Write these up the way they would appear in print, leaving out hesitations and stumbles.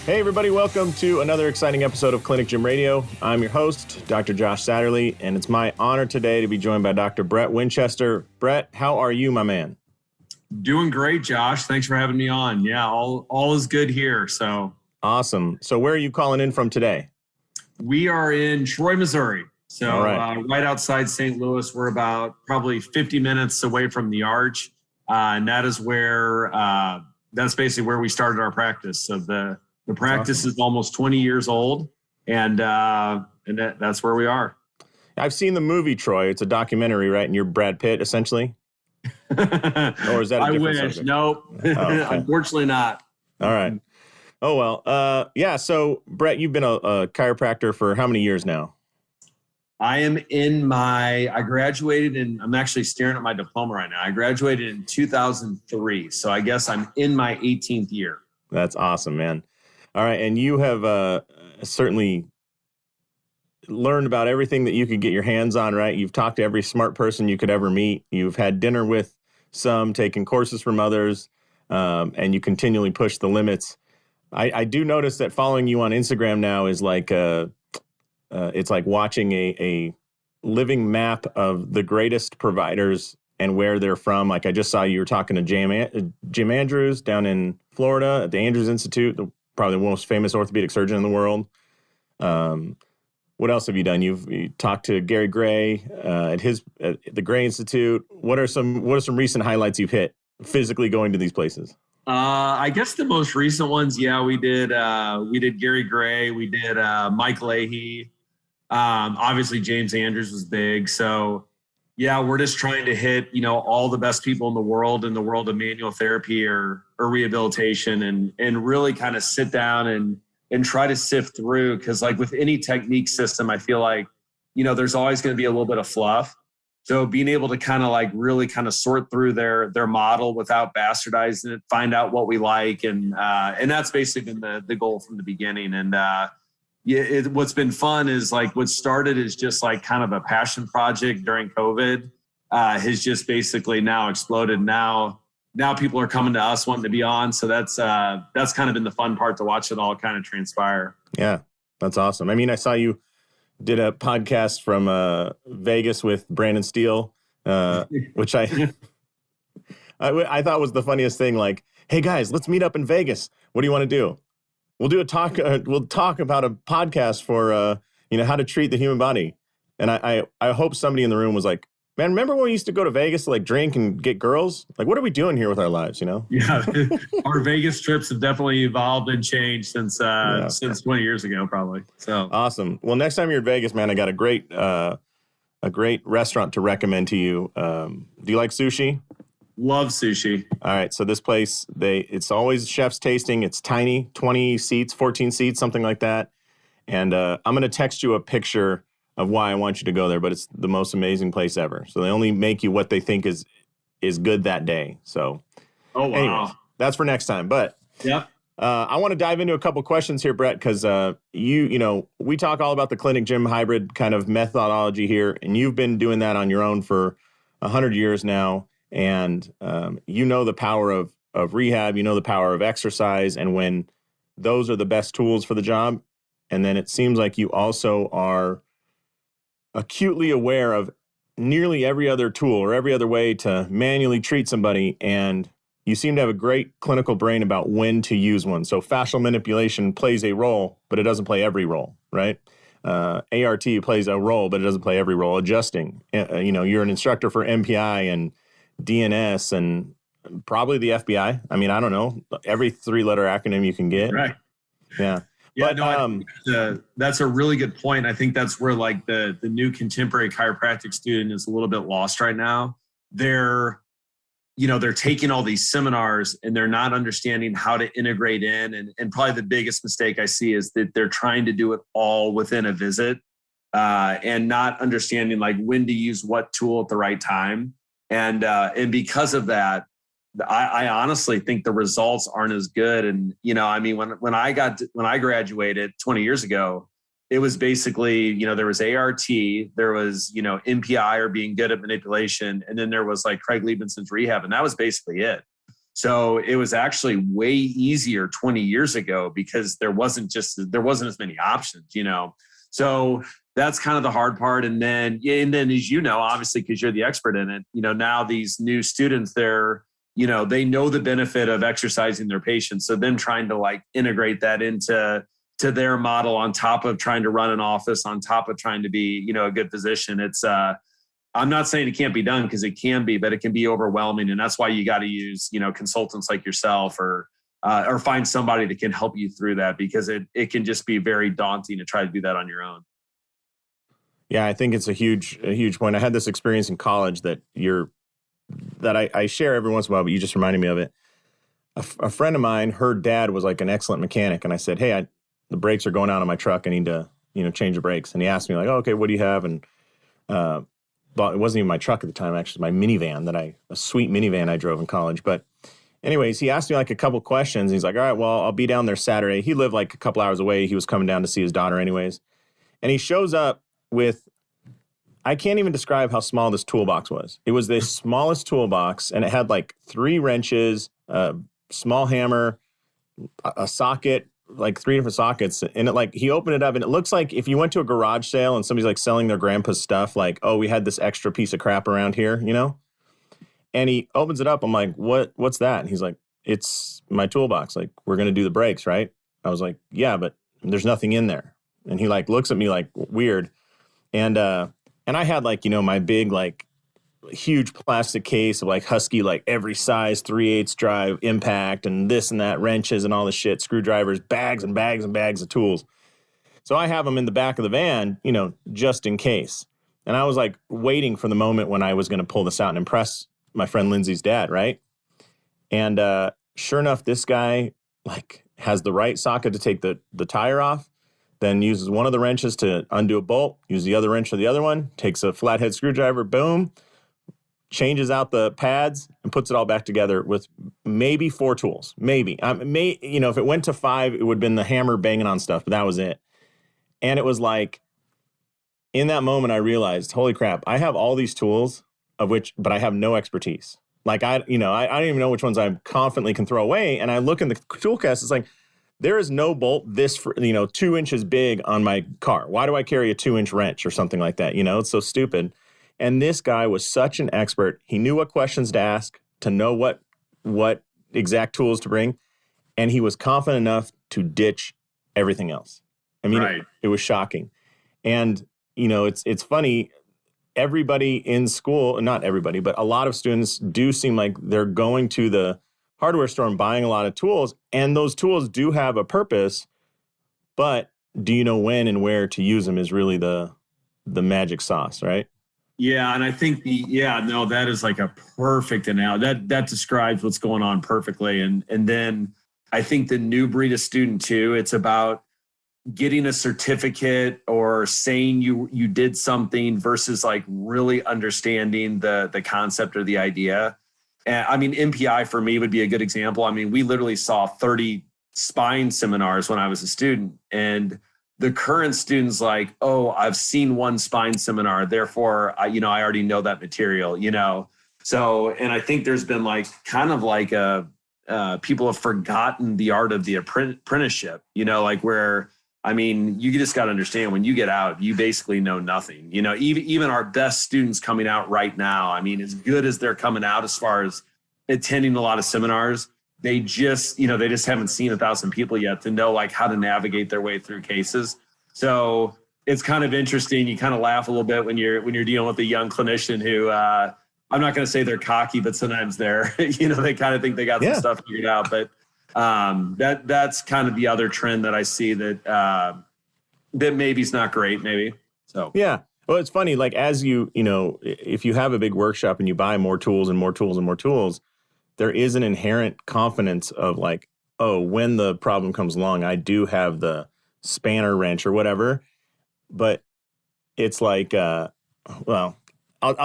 Hey everybody, welcome to another exciting episode of Clinic Gym Radio. I'm your host, Dr. Josh Satterlee, and it's my honor today to be joined by Dr. Brett Winchester. Brett, how are you, my man? Doing great, Josh. Thanks for having me on. Yeah, all is good here. So awesome. So where are you calling in from today? We are in Troy, Missouri. So right outside St. Louis. We're about probably 50 minutes away from the Arch. And that is where, that's basically where we started our practice. So the practice is almost 20 years old, and that's where we are. I've seen the movie Troy. It's a documentary, right? And you're Brad Pitt, essentially? Or is that a different subject? Nope. Oh, okay. Unfortunately not. All right. Oh, well. Yeah, so, Brett, you've been a chiropractor for how many years now? I graduated I'm actually staring at my diploma right now. I graduated in 2003. So I guess I'm in my 18th year. That's awesome, man. All right. And you have certainly learned about everything that you could get your hands on, right? You've talked to every smart person you could ever meet. You've had dinner with some, taken courses from others, and you continually push the limits. I do notice that following you on Instagram now is like it's like watching a living map of the greatest providers and where they're from. Like I just saw you were talking to Jim Andrews down in Florida at the Andrews Institute, probably the most famous orthopedic surgeon in the world. What else have you done? You talked to Gary Gray at the Gray Institute. What are some recent highlights you've hit physically going to these places? I guess the most recent ones, yeah, we did Gary Gray, we did Mike Leahy. Obviously James Andrews was big. So yeah, we're just trying to hit, all the best people in the world of manual therapy or rehabilitation and really kind of sit down and try to sift through. Cause like with any technique system, I feel like, there's always going to be a little bit of fluff. So being able to kind of like really kind of sort through their model without bastardizing it, find out what we like. And that's basically been the goal from the beginning. And, what's been fun is like what started as just like kind of a passion project during COVID has just basically now exploded. Now people are coming to us wanting to be on. So that's kind of been the fun part to watch it all kind of transpire. Yeah, that's awesome. I mean, I saw you did a podcast from Vegas with Brandon Steele, which I thought was the funniest thing. Like, hey guys, let's meet up in Vegas. What do you want to do? We'll do a talk. We'll talk about a podcast for how to treat the human body. And I hope somebody in the room was like, man, remember when we used to go to Vegas to like drink and get girls? Like, what are we doing here with our lives? Yeah, our Vegas trips have definitely evolved and changed since 20 years ago, probably. So awesome. Well, next time you're in Vegas, man, I got a great restaurant to recommend to you. Do you like sushi? Love sushi. All right. So this place, it's always chef's tasting. It's tiny, 20 seats, 14 seats, something like that. And I'm going to text you a picture of why I want you to go there, but it's the most amazing place ever. So they only make you what they think is good that day. So anyways, that's for next time. But yeah, I want to dive into a couple questions here, Brett, because we talk all about the clinic gym hybrid kind of methodology here, and you've been doing that on your own for 100 years now. And the power of rehab, the power of exercise, and when those are the best tools for the job. And then it seems like you also are acutely aware of nearly every other tool or every other way to manually treat somebody. And you seem to have a great clinical brain about when to use one. So fascial manipulation plays a role, but it doesn't play every role, right? ART plays a role, but it doesn't play every role. Adjusting, you're an instructor for MPI and DNS and probably the FBI. I mean, I don't know, every 3-letter acronym you can get. Right. Yeah. Yeah, but, that's a really good point. I think that's where like the new contemporary chiropractic student is a little bit lost right now. They're taking all these seminars and they're not understanding how to integrate in. And probably the biggest mistake I see is that they're trying to do it all within a visit and not understanding like when to use what tool at the right time. And because of that, I honestly think the results aren't as good. And, when I graduated 20 years ago, it was basically, there was ART, there was, MPI or being good at manipulation. And then there was like Craig Liebenson's rehab. And that was basically it. So it was actually way easier 20 years ago because there wasn't as many options, So that's kind of the hard part. And then as you know, obviously, because you're the expert in it, now these new students, they know the benefit of exercising their patients. So then trying to like integrate that into their model on top of trying to run an office, on top of trying to be, a good physician. It's, I'm not saying it can't be done because it can be, but it can be overwhelming. And that's why you got to use, consultants like yourself or find somebody that can help you through that, because it can just be very daunting to try to do that on your own. Yeah, I think it's a huge point. I had this experience in college that I share every once in a while, but you just reminded me of it. A friend of mine, her dad was like an excellent mechanic. And I said, hey, the brakes are going out on my truck. I need to, change the brakes. And he asked me like, oh, okay, what do you have? And, well, it wasn't even my truck at the time, actually, my minivan a sweet minivan I drove in college. But anyways, he asked me like a couple questions. He's like, all right, well, I'll be down there Saturday. He lived like a couple hours away. He was coming down to see his daughter anyways. And he shows up with, I can't even describe how small this toolbox was. It was the smallest toolbox, and it had like 3 wrenches, a small hammer, a socket, like 3 different sockets. And he opened it up, and it looks like if you went to a garage sale and somebody's like selling their grandpa's stuff, like, oh, we had this extra piece of crap around here, And he opens it up. I'm like, what's that? And he's like, it's my toolbox. Like, we're going to do the brakes, right? I was like, yeah, but there's nothing in there. And he like looks at me like weird. And I had like, my big, like huge plastic case of like Husky, like every size, 3/8 drive, impact, and this and that, wrenches and all this shit, screwdrivers, bags and bags and bags of tools. So I have them in the back of the van, just in case. And I was like waiting for the moment when I was going to pull this out and impress my friend Lindsay's dad, right? And sure enough, this guy like has the right socket to take the tire off, then uses one of the wrenches to undo a bolt, uses the other wrench for the other one, takes a flathead screwdriver, boom, changes out the pads and puts it all back together with maybe 4 tools. Maybe. If it went to 5, it would have been the hammer banging on stuff, but that was it. And it was like, in that moment, I realized, holy crap, I have all these tools but I have no expertise. Like, I don't even know which ones I confidently can throw away. And I look in the tool chest, it's like, there is no bolt 2 inches big on my car. Why do I carry a 2-inch wrench or something like that? It's so stupid. And this guy was such an expert. He knew what questions to ask, to know what exact tools to bring. And he was confident enough to ditch everything else. I mean, right. It was shocking. And, it's funny. Everybody in school, not everybody, but a lot of students do seem like they're going to the hardware store and buying a lot of tools. And those tools do have a purpose. But do you know when and where to use them is really the magic sauce, right? Yeah. And I think that is like a perfect analogy. That describes what's going on perfectly. And then I think the new breed of student too, it's about getting a certificate or saying you did something versus like really understanding the concept or the idea. And I mean, MPI for me would be a good example. I mean, we literally saw 30 spine seminars when I was a student, and the current students like, oh, I've seen one spine seminar, therefore, I already know that material, So, and I think there's been like kind of like people have forgotten the art of the apprenticeship, like where, I mean, you just got to understand when you get out, you basically know nothing. Even our best students coming out right now, I mean, as good as they're coming out as far as attending a lot of seminars, they just haven't seen 1,000 people yet to know like how to navigate their way through cases. So it's kind of interesting. You kind of laugh a little bit when you're dealing with a young clinician who, I'm not going to say they're cocky, but sometimes they're, they kind of think they got some stuff figured out. But that's kind of the other trend that I see that maybe is not great, maybe. So yeah. Well, it's funny. Like as if you have a big workshop and you buy more tools and more tools and more tools, there is an inherent confidence of like, oh, when the problem comes along, I do have the spanner wrench or whatever. But it's like, I'll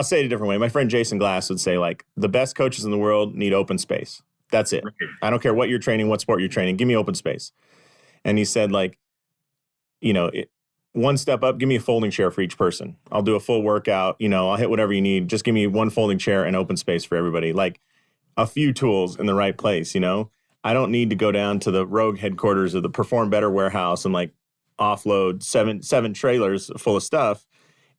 say it a different way. My friend Jason Glass would say like the best coaches in the world need open space. That's it. Right. I don't care what you're training, what sport you're training. Give me open space. And he said like, one step up, give me a folding chair for each person. I'll do a full workout. I'll hit whatever you need. Just give me one folding chair and open space for everybody. Like a few tools in the right place. I don't need to go down to the rogue headquarters of the Perform Better warehouse and like offload seven trailers full of stuff.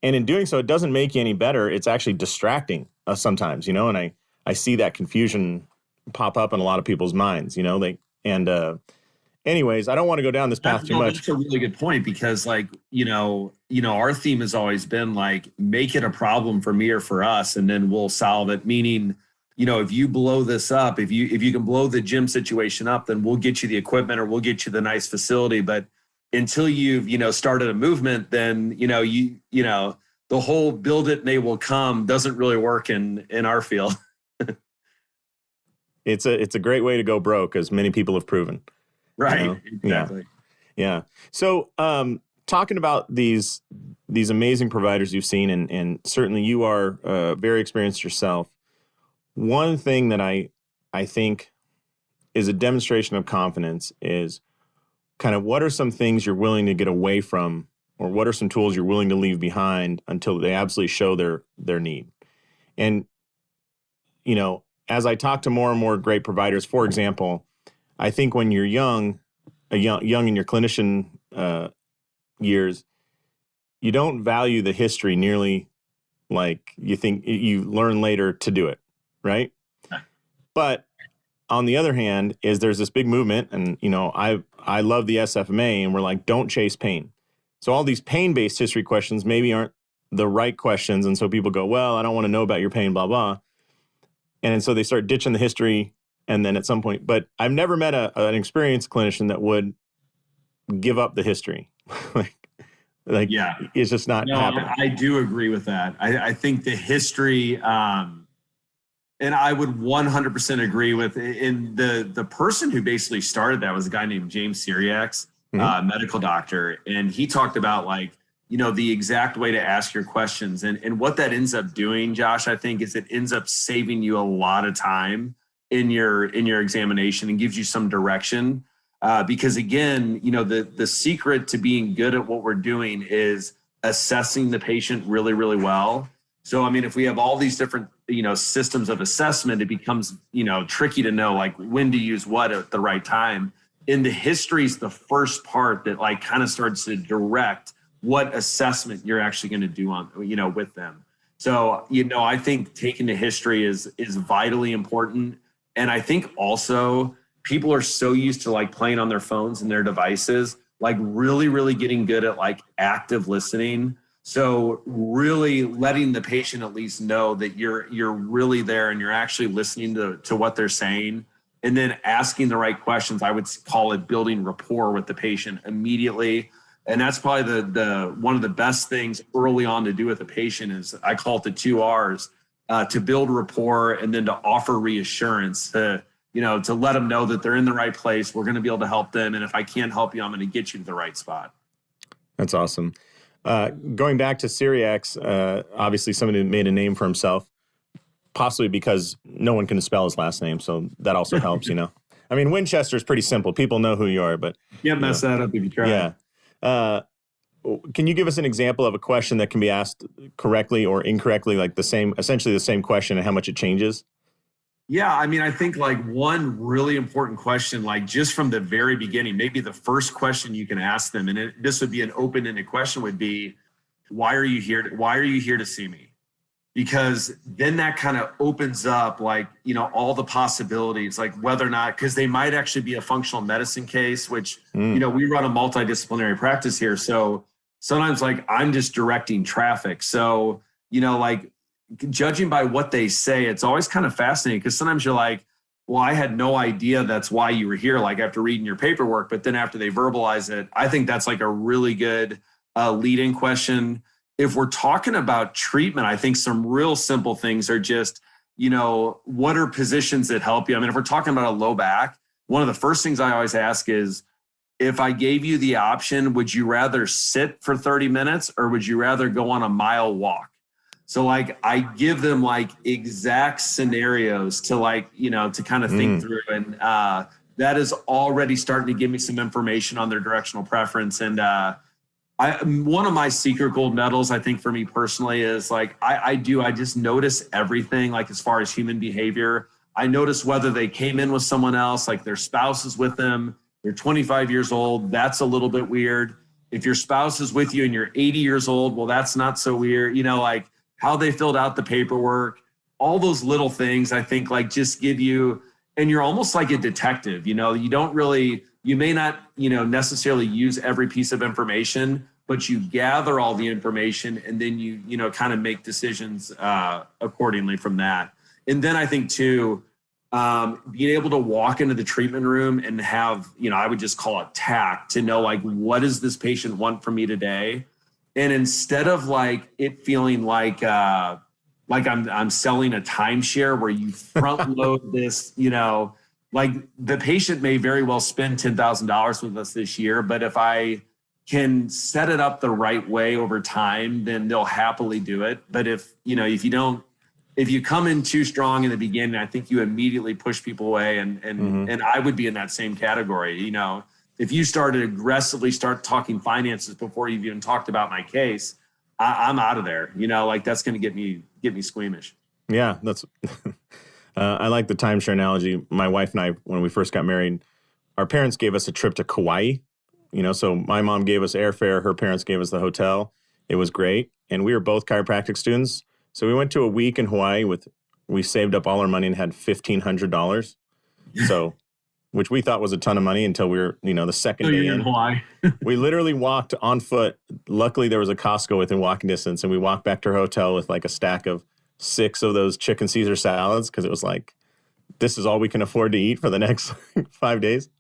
And in doing so, it doesn't make you any better. It's actually distracting sometimes, and I see that confusion pop up in a lot of people's minds, anyways, I don't want to go down this path too much. That's a really good point because our theme has always been like, make it a problem for me or for us, and then we'll solve it. Meaning, if you blow this up, if you can blow the gym situation up, then we'll get you the equipment or we'll get you the nice facility. But until you've, started a movement, then, the whole build it and they will come doesn't really work in our field. It's a great way to go broke, as many people have proven. Right. Exactly. Yeah. So, talking about these amazing providers you've seen, and certainly you are very experienced yourself. One thing that I think is a demonstration of confidence is kind of what are some things you're willing to get away from, or what are some tools you're willing to leave behind until they absolutely show their need. And, as I talk to more and more great providers, for example, I think when you're young in your clinician years, you don't value the history nearly like you think you learn later to do it, right? But on the other hand, there's this big movement, and I love the SFMA, and we're like, don't chase pain. So all these pain-based history questions maybe aren't the right questions, and so people go, well, I don't want to know about your pain, blah blah, and so they start ditching the history. And then at some point, but I've never met an experienced clinician that would give up the history. Yeah, it's just not happening. I do agree with that. I think the history, and I would 100% agree with. In the person who basically started that was a guy named James Syriax, medical doctor, and he talked about the exact way to ask your questions, and what that ends up doing, Josh, I think, is it ends up saving you a lot of time in your examination and gives you some direction. Because again, the secret to being good at what we're doing is assessing the patient really, really well. So, I mean, if we have all these different, systems of assessment, it becomes, tricky to know when to use what at the right time. In the history is the first part that kind of starts to direct what assessment you're actually going to do on, with them. So, I think taking the history is vitally important. And I think also people are so used to playing on their phones and their devices, really, really getting good at active listening. So really letting the patient at least know that you're really there and you're actually listening to what they're saying, and then asking the right questions. I would call it building rapport with the patient immediately. And that's probably the one of the best things early on to do with a patient is, I call it the 2 R's. To build rapport, and then to offer reassurance, to let them know that they're in the right place. We're going to be able to help them. And if I can't help you, I'm going to get you to the right spot. That's awesome. Going back to Syriax, obviously somebody who made a name for himself, possibly because no one can spell his last name. So that also helps, I mean, Winchester is pretty simple. People know who you are, but you can't mess that up if you try. Yeah. Can you give us an example of a question that can be asked correctly or incorrectly, essentially the same question, and how much it changes? Yeah, I mean, I think one really important question, just from the very beginning, maybe the first question you can ask them, and this would be an open-ended question, would be, why are you here? Why are you here to see me? Because then that kind of opens up all the possibilities, whether or not, because they might actually be a functional medicine case, which, we run a multidisciplinary practice here. So sometimes I'm just directing traffic. So, judging by what they say, it's always kind of fascinating, because sometimes you're like, well, I had no idea that's why you were here, after reading your paperwork. But then after they verbalize it, I think that's a really good lead-in question. If we're talking about treatment, I think some real simple things are just, what are positions that help you? I mean, if we're talking about a low back, one of the first things I always ask is, if I gave you the option, would you rather sit for 30 minutes or would you rather go on a mile walk? So I give them exact scenarios to to kind of think through. And that is already starting to give me some information on their directional preference. And one of my secret gold medals, I think for me personally, is I just notice everything, as far as human behavior. I notice whether they came in with someone else, like their spouse is with them, they're 25 years old. That's a little bit weird. If your spouse is with you and you're 80 years old, well, that's not so weird. Like how they filled out the paperwork, all those little things, I think like just give you, and you're almost like a detective, you don't really, you may not, necessarily use every piece of information, but you gather all the information and then you kind of make decisions accordingly from that. And then I think too, being able to walk into the treatment room and have, I would just call it tact to know like, what does this patient want from me today? And instead of like it feeling like I'm selling a timeshare where you front load this, like the patient may very well spend $10,000 with us this year, but if I can set it up the right way over time, then they'll happily do it. But if you come in too strong in the beginning, I think you immediately push people away. And I would be in that same category. If you start talking finances before you've even talked about my case, I'm out of there. Like that's going to get me squeamish. Yeah, that's. I like the timeshare analogy. My wife and I, when we first got married, our parents gave us a trip to Kauai. So my mom gave us airfare. Her parents gave us the hotel. It was great. And we were both chiropractic students. So we went to a week in Hawaii we saved up all our money and had $1,500. So, which we thought was a ton of money until we were, the second day in Hawaii. We literally walked on foot. Luckily, there was a Costco within walking distance, and we walked back to our hotel with like a stack of 6 of those chicken Caesar salads because it was like, this is all we can afford to eat for the next 5 days.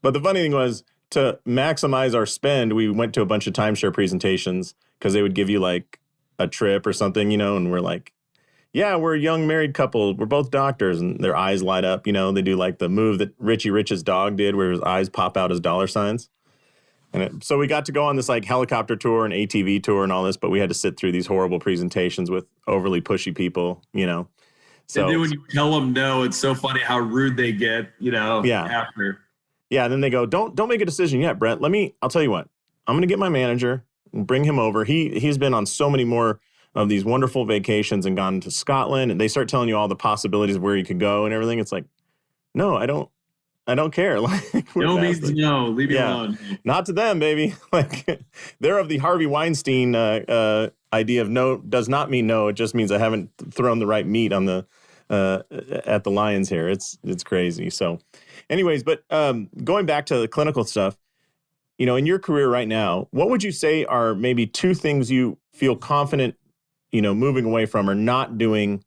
But the funny thing was, to maximize our spend, we went to a bunch of timeshare presentations because they would give you like a trip or something, and we're like, yeah, we're a young married couple. We're both doctors, and their eyes light up. They do like the move that Richie Rich's dog did where his eyes pop out as dollar signs. And so we got to go on this like helicopter tour and ATV tour and all this, but we had to sit through these horrible presentations with overly pushy people, So, and then when you tell them no, it's so funny how rude they get, after. Yeah, and then they go, don't make a decision yet, Brett. I'll tell you what. I'm going to get my manager and bring him over. He's been on so many more of these wonderful vacations and gone to Scotland, and they start telling you all the possibilities of where you could go and everything. It's like, no, I don't care. Like, no means no. Leave me alone. Not to them, baby. Like they're of the Harvey Weinstein idea of no does not mean no. It just means I haven't thrown the right meat on the at the lions here. It's crazy. So, anyways, but going back to the clinical stuff, in your career right now, what would you say are maybe 2 things you feel confident, moving away from or not doing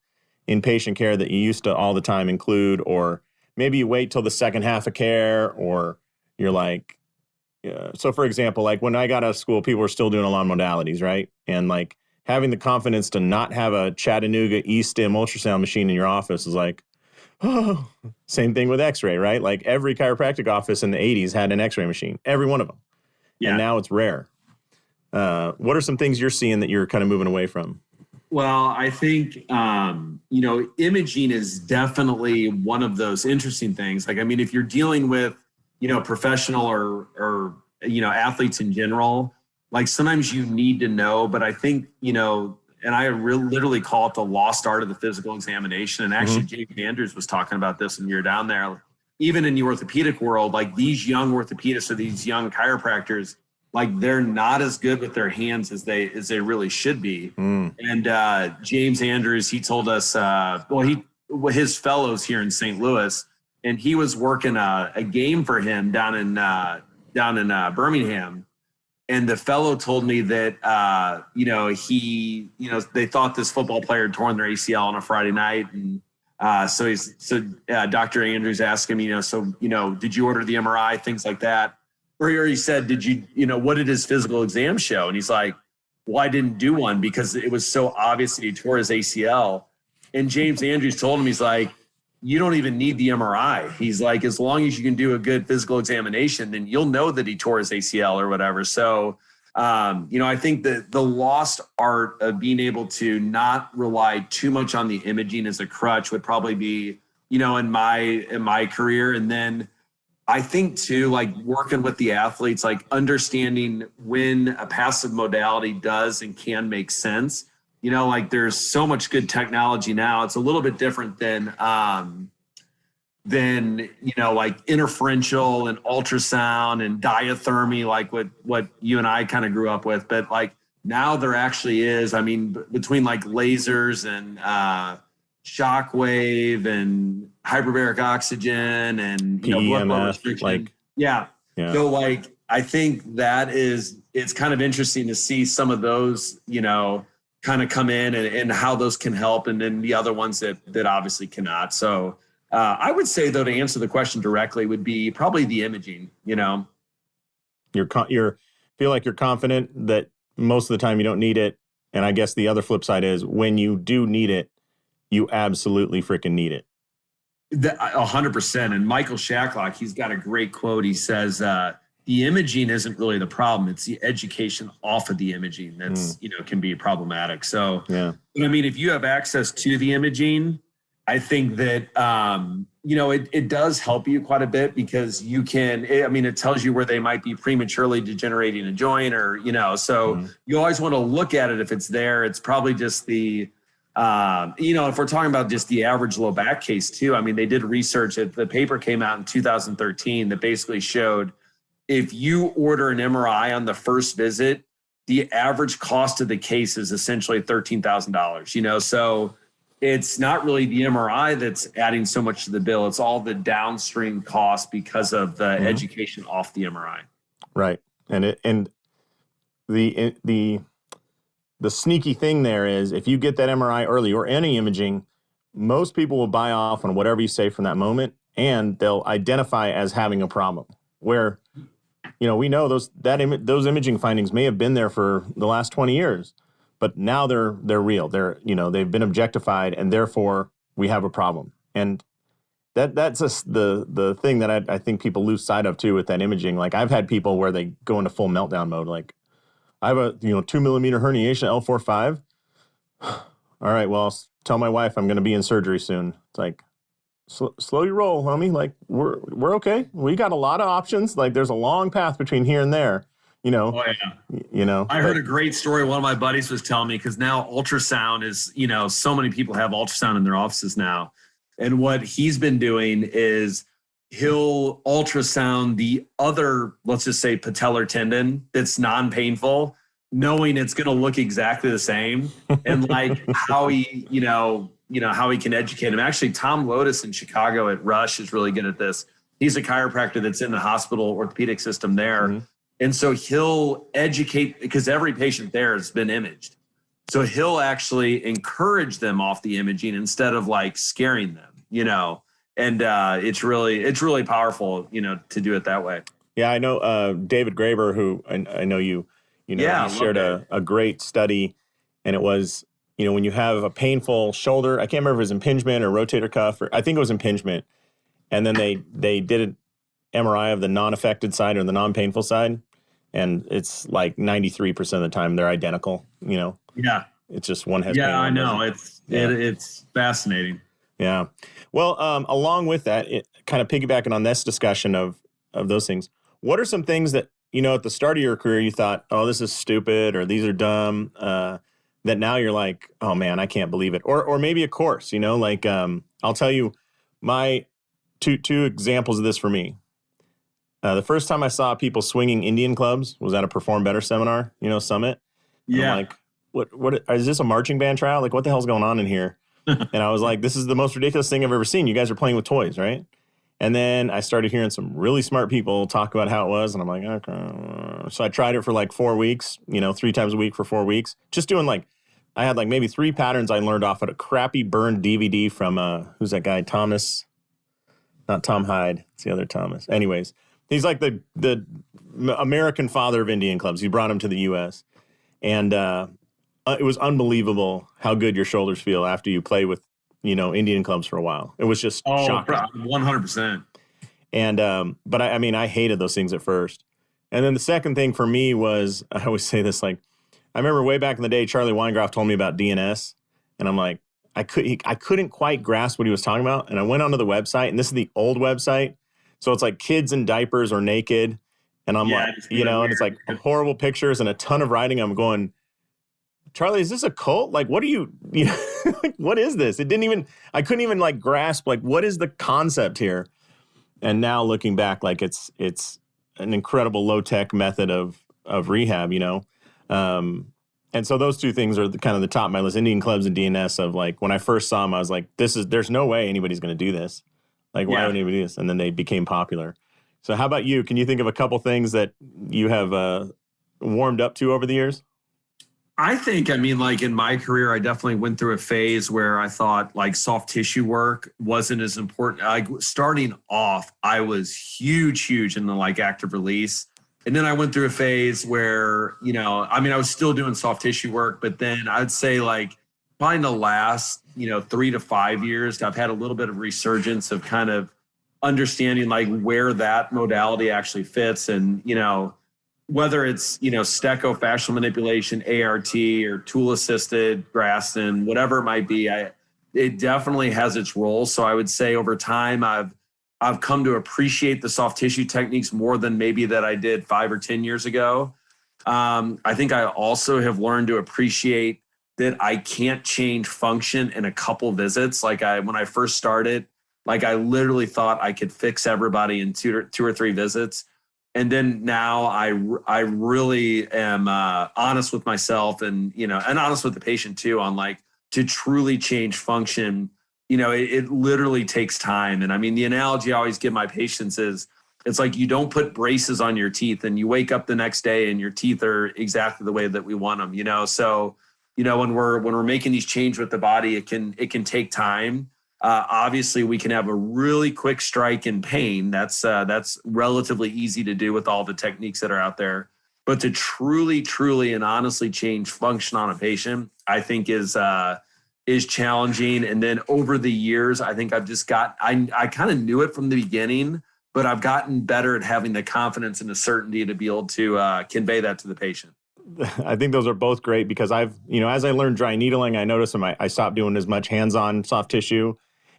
in patient care that you used to all the time include, or maybe you wait till the second half of care, or you're like, so for example, like when I got out of school, people were still doing a lot of modalities, right? And like having the confidence to not have a Chattanooga E-stim ultrasound machine in your office is like, oh, same thing with x-ray, right? Like every chiropractic office in the 80s had an x-ray machine, every one of them. Yeah. And now it's rare. What are some things you're seeing that you're kind of moving away from? Well, I think, imaging is definitely one of those interesting things. Like, I mean, if you're dealing with, professional or athletes in general, like sometimes you need to know, but I think, and I literally call it the lost art of the physical examination. And actually, James Andrews was talking about this when you were down there. Even in the orthopedic world, like these young orthopedists or these young chiropractors, like they're not as good with their hands as they really should be. And James Andrews, he told us, his fellows here in St. Louis, and he was working a game for him down in Birmingham. And the fellow told me that, they thought this football player had torn their ACL on a Friday night. And so Dr. Andrews asked him, did you order the MRI, things like that? Or he said, what did his physical exam show? And he's like, well, I didn't do one because it was so obvious that he tore his ACL. And James Andrews told him, he's like, you don't even need the MRI. He's like, as long as you can do a good physical examination, then you'll know that he tore his ACL or whatever. So, I think that the lost art of being able to not rely too much on the imaging as a crutch would probably be, in my career. And then I think too, like working with the athletes, like understanding when a passive modality does and can make sense. Like there's so much good technology now. It's a little bit different than, than, like interferential and ultrasound and diathermy, like what you and I kind of grew up with. But like now there actually is, I mean, between like lasers and shockwave and hyperbaric oxygen and blood flow restriction. Yeah. So like I think it's kind of interesting to see some of those, kind of come in and how those can help, and then the other ones that obviously cannot. So I would say, though, to answer the question directly, would be probably the imaging. You're feel like you're confident that most of the time you don't need it, and I guess the other flip side is when you do need it, you absolutely freaking need it. 100%. And Michael Shacklock, he's got a great quote. He says, "The imaging isn't really the problem; it's the education off of the imaging that's can be problematic." So, I mean, if you have access to the imaging, I think that, it does help you quite a bit, because you can, it tells you where they might be prematurely degenerating a joint or, so you always want to look at it. If it's there, it's probably just the, if we're talking about just the average low back case too, I mean, they did research. The paper came out in 2013 that basically showed if you order an MRI on the first visit, the average cost of the case is essentially $13,000, so it's not really the MRI that's adding so much to the bill. It's all the downstream costs because of the education off the MRI. Right. And the sneaky thing there is, if you get that MRI early or any imaging, most people will buy off on whatever you say from that moment, and they'll identify as having a problem. Where, we know those imaging findings may have been there for the last 20 years. But now they're real. They've been objectified, and therefore we have a problem. And that's just the thing that I think people lose sight of too with that imaging. Like, I've had people where they go into full meltdown mode. Like, I have a 2 millimeter herniation, L4-5. All right, well, I'll tell my wife I'm going to be in surgery soon. It's like, slow your roll, homie. Like, we're okay. We got a lot of options. Like, there's a long path between here and there. I heard a great story. One of my buddies was telling me, because now ultrasound is, so many people have ultrasound in their offices now. And what he's been doing is he'll ultrasound the other, let's just say, patellar tendon that's non-painful, knowing it's going to look exactly the same. And like how he, how he can educate him. Actually, Tom Lotus in Chicago at Rush is really good at this. He's a chiropractor that's in the hospital orthopedic system there. Mm-hmm. And so he'll educate, because every patient there has been imaged. So he'll actually encourage them off the imaging instead of like scaring them, and it's really powerful, to do it that way. Yeah. I know David Graeber, who I know he shared a great study, and it was, when you have a painful shoulder, I can't remember if it was impingement or rotator cuff, or I think it was impingement. And then they did an MRI of the non-affected side or the non-painful side. And it's like 93% of the time they're identical, Yeah. It's just one has pain. Yeah, I know. It's fascinating. Yeah. Well, along with that, kind of piggybacking on this discussion of those things, what are some things that, at the start of your career you thought, oh, this is stupid, or these are dumb, that now you're like, oh man, I can't believe it. Or maybe a course, I'll tell you my two examples of this for me. The first time I saw people swinging Indian clubs was at a Perform Better seminar, summit. Yeah. I'm like, what is this, a marching band trial? Like, what the hell's going on in here? And I was like, this is the most ridiculous thing I've ever seen. You guys are playing with toys, right? And then I started hearing some really smart people talk about how it was. And I'm like, okay. So I tried it for like 4 weeks, 3 times a week for 4 weeks. Just doing I had maybe 3 patterns I learned off of a crappy burned DVD from, who's that guy? Thomas, not Tom Hyde. It's the other Thomas. Anyways. He's like the American father of Indian clubs. He brought him to the U.S. And it was unbelievable how good your shoulders feel after you play with, Indian clubs for a while. It was just shocking. 100%. And but I hated those things at first. And then the second thing for me was, I always say this, I remember way back in the day, Charlie Weingroff told me about DNS, and I'm like, I couldn't quite grasp what he was talking about. And I went onto the website, and this is the old website. So it's like kids in diapers or naked. And I'm and it's like horrible pictures and a ton of writing. I'm going, Charlie, is this a cult? Like, what are you like, what is this? I couldn't even like grasp, like, what is the concept here? And now looking back, like it's an incredible low tech method of rehab, and so those two things are kind of the top of my list, Indian clubs and DNS. Of like, when I first saw them, I was like, there's no way anybody's going to do this. Like, why would anybody do this? And then they became popular. So how about you? Can you think of a couple things that you have warmed up to over the years? I think, like in my career, I definitely went through a phase where I thought like soft tissue work wasn't as important. Like starting off, I was huge in the like active release. And then I went through a phase where, I was still doing soft tissue work, but then I'd say like probably in the last, 3 to 5 years, I've had a little bit of resurgence of kind of understanding like where that modality actually fits. And, whether it's, Stecco, fascial manipulation, ART, or tool-assisted, Graston, whatever it might be, it definitely has its role. So I would say over time, I've come to appreciate the soft tissue techniques more than maybe that I did 5 or 10 years ago. I think I also have learned to appreciate that I can't change function in a couple visits. Like when I first started, like I literally thought I could fix everybody in two or three visits. And then now I really am honest with myself and honest with the patient too on like to truly change function. It literally takes time. And the analogy I always give my patients is it's like you don't put braces on your teeth and you wake up the next day and your teeth are exactly the way that we want them. So when we're making these changes with the body, it can take time. Obviously, we can have a really quick strike in pain. That's relatively easy to do with all the techniques that are out there. But to truly and honestly change function on a patient, I think is challenging. And then over the years, I think I've just I kind of knew it from the beginning, but I've gotten better at having the confidence and the certainty to be able to convey that to the patient. I think those are both great because as I learned dry needling, I noticed I stopped doing as much hands-on soft tissue.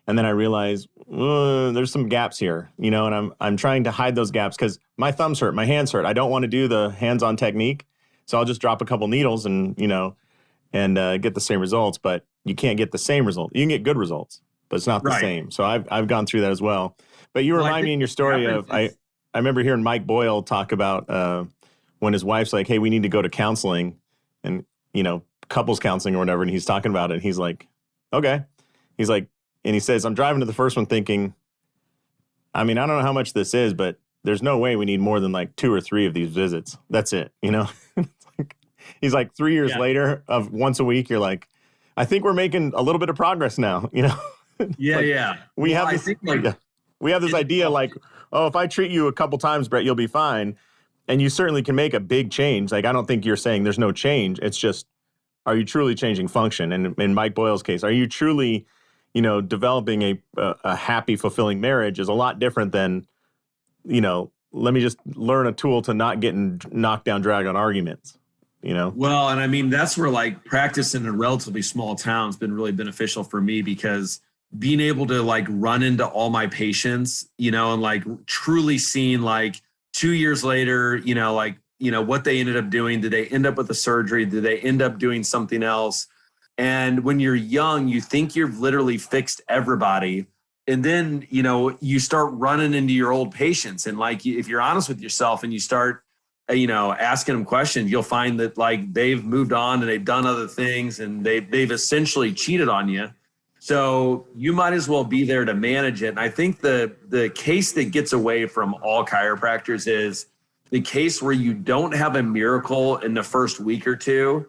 And then I realized there's some gaps here, and I'm trying to hide those gaps because my thumbs hurt, my hands hurt. I don't want to do the hands-on technique. So I'll just drop a couple needles and get the same results. But you can't get the same result. You can get good results, but it's not the same. So I've gone through that as well. But you remind me in your story of, I remember hearing Mike Boyle talk about when his wife's like, hey, we need to go to counseling and, couples counseling or whatever. And he's talking about it. And he's like, okay. He's like, and he says, I'm driving to the first one thinking, I don't know how much this is, but there's no way we need more than like 2 or 3 of these visits. That's it. He's like 3 years later of once a week, you're like, I think we're making a little bit of progress now, Yeah. We have this idea like, oh, if I treat you a couple times, Brett, you'll be fine. And you certainly can make a big change. Like, I don't think you're saying there's no change. It's just, are you truly changing function? And in Mike Boyle's case, are you truly developing a happy, fulfilling marriage is a lot different than, let me just learn a tool to not get knocked down, drag on arguments, Well, and that's where like practice in a relatively small town has been really beneficial for me because being able to like run into all my patients, and like truly seeing like 2 years later, what they ended up doing. Did they end up with a surgery? Did they end up doing something else? And when you're young, you think you've literally fixed everybody. And then, you start running into your old patients. And like, if you're honest with yourself and you start, asking them questions, you'll find that like they've moved on and they've done other things and they've essentially cheated on you. So you might as well be there to manage it. And I think the case that gets away from all chiropractors is the case where you don't have a miracle in the first week or two,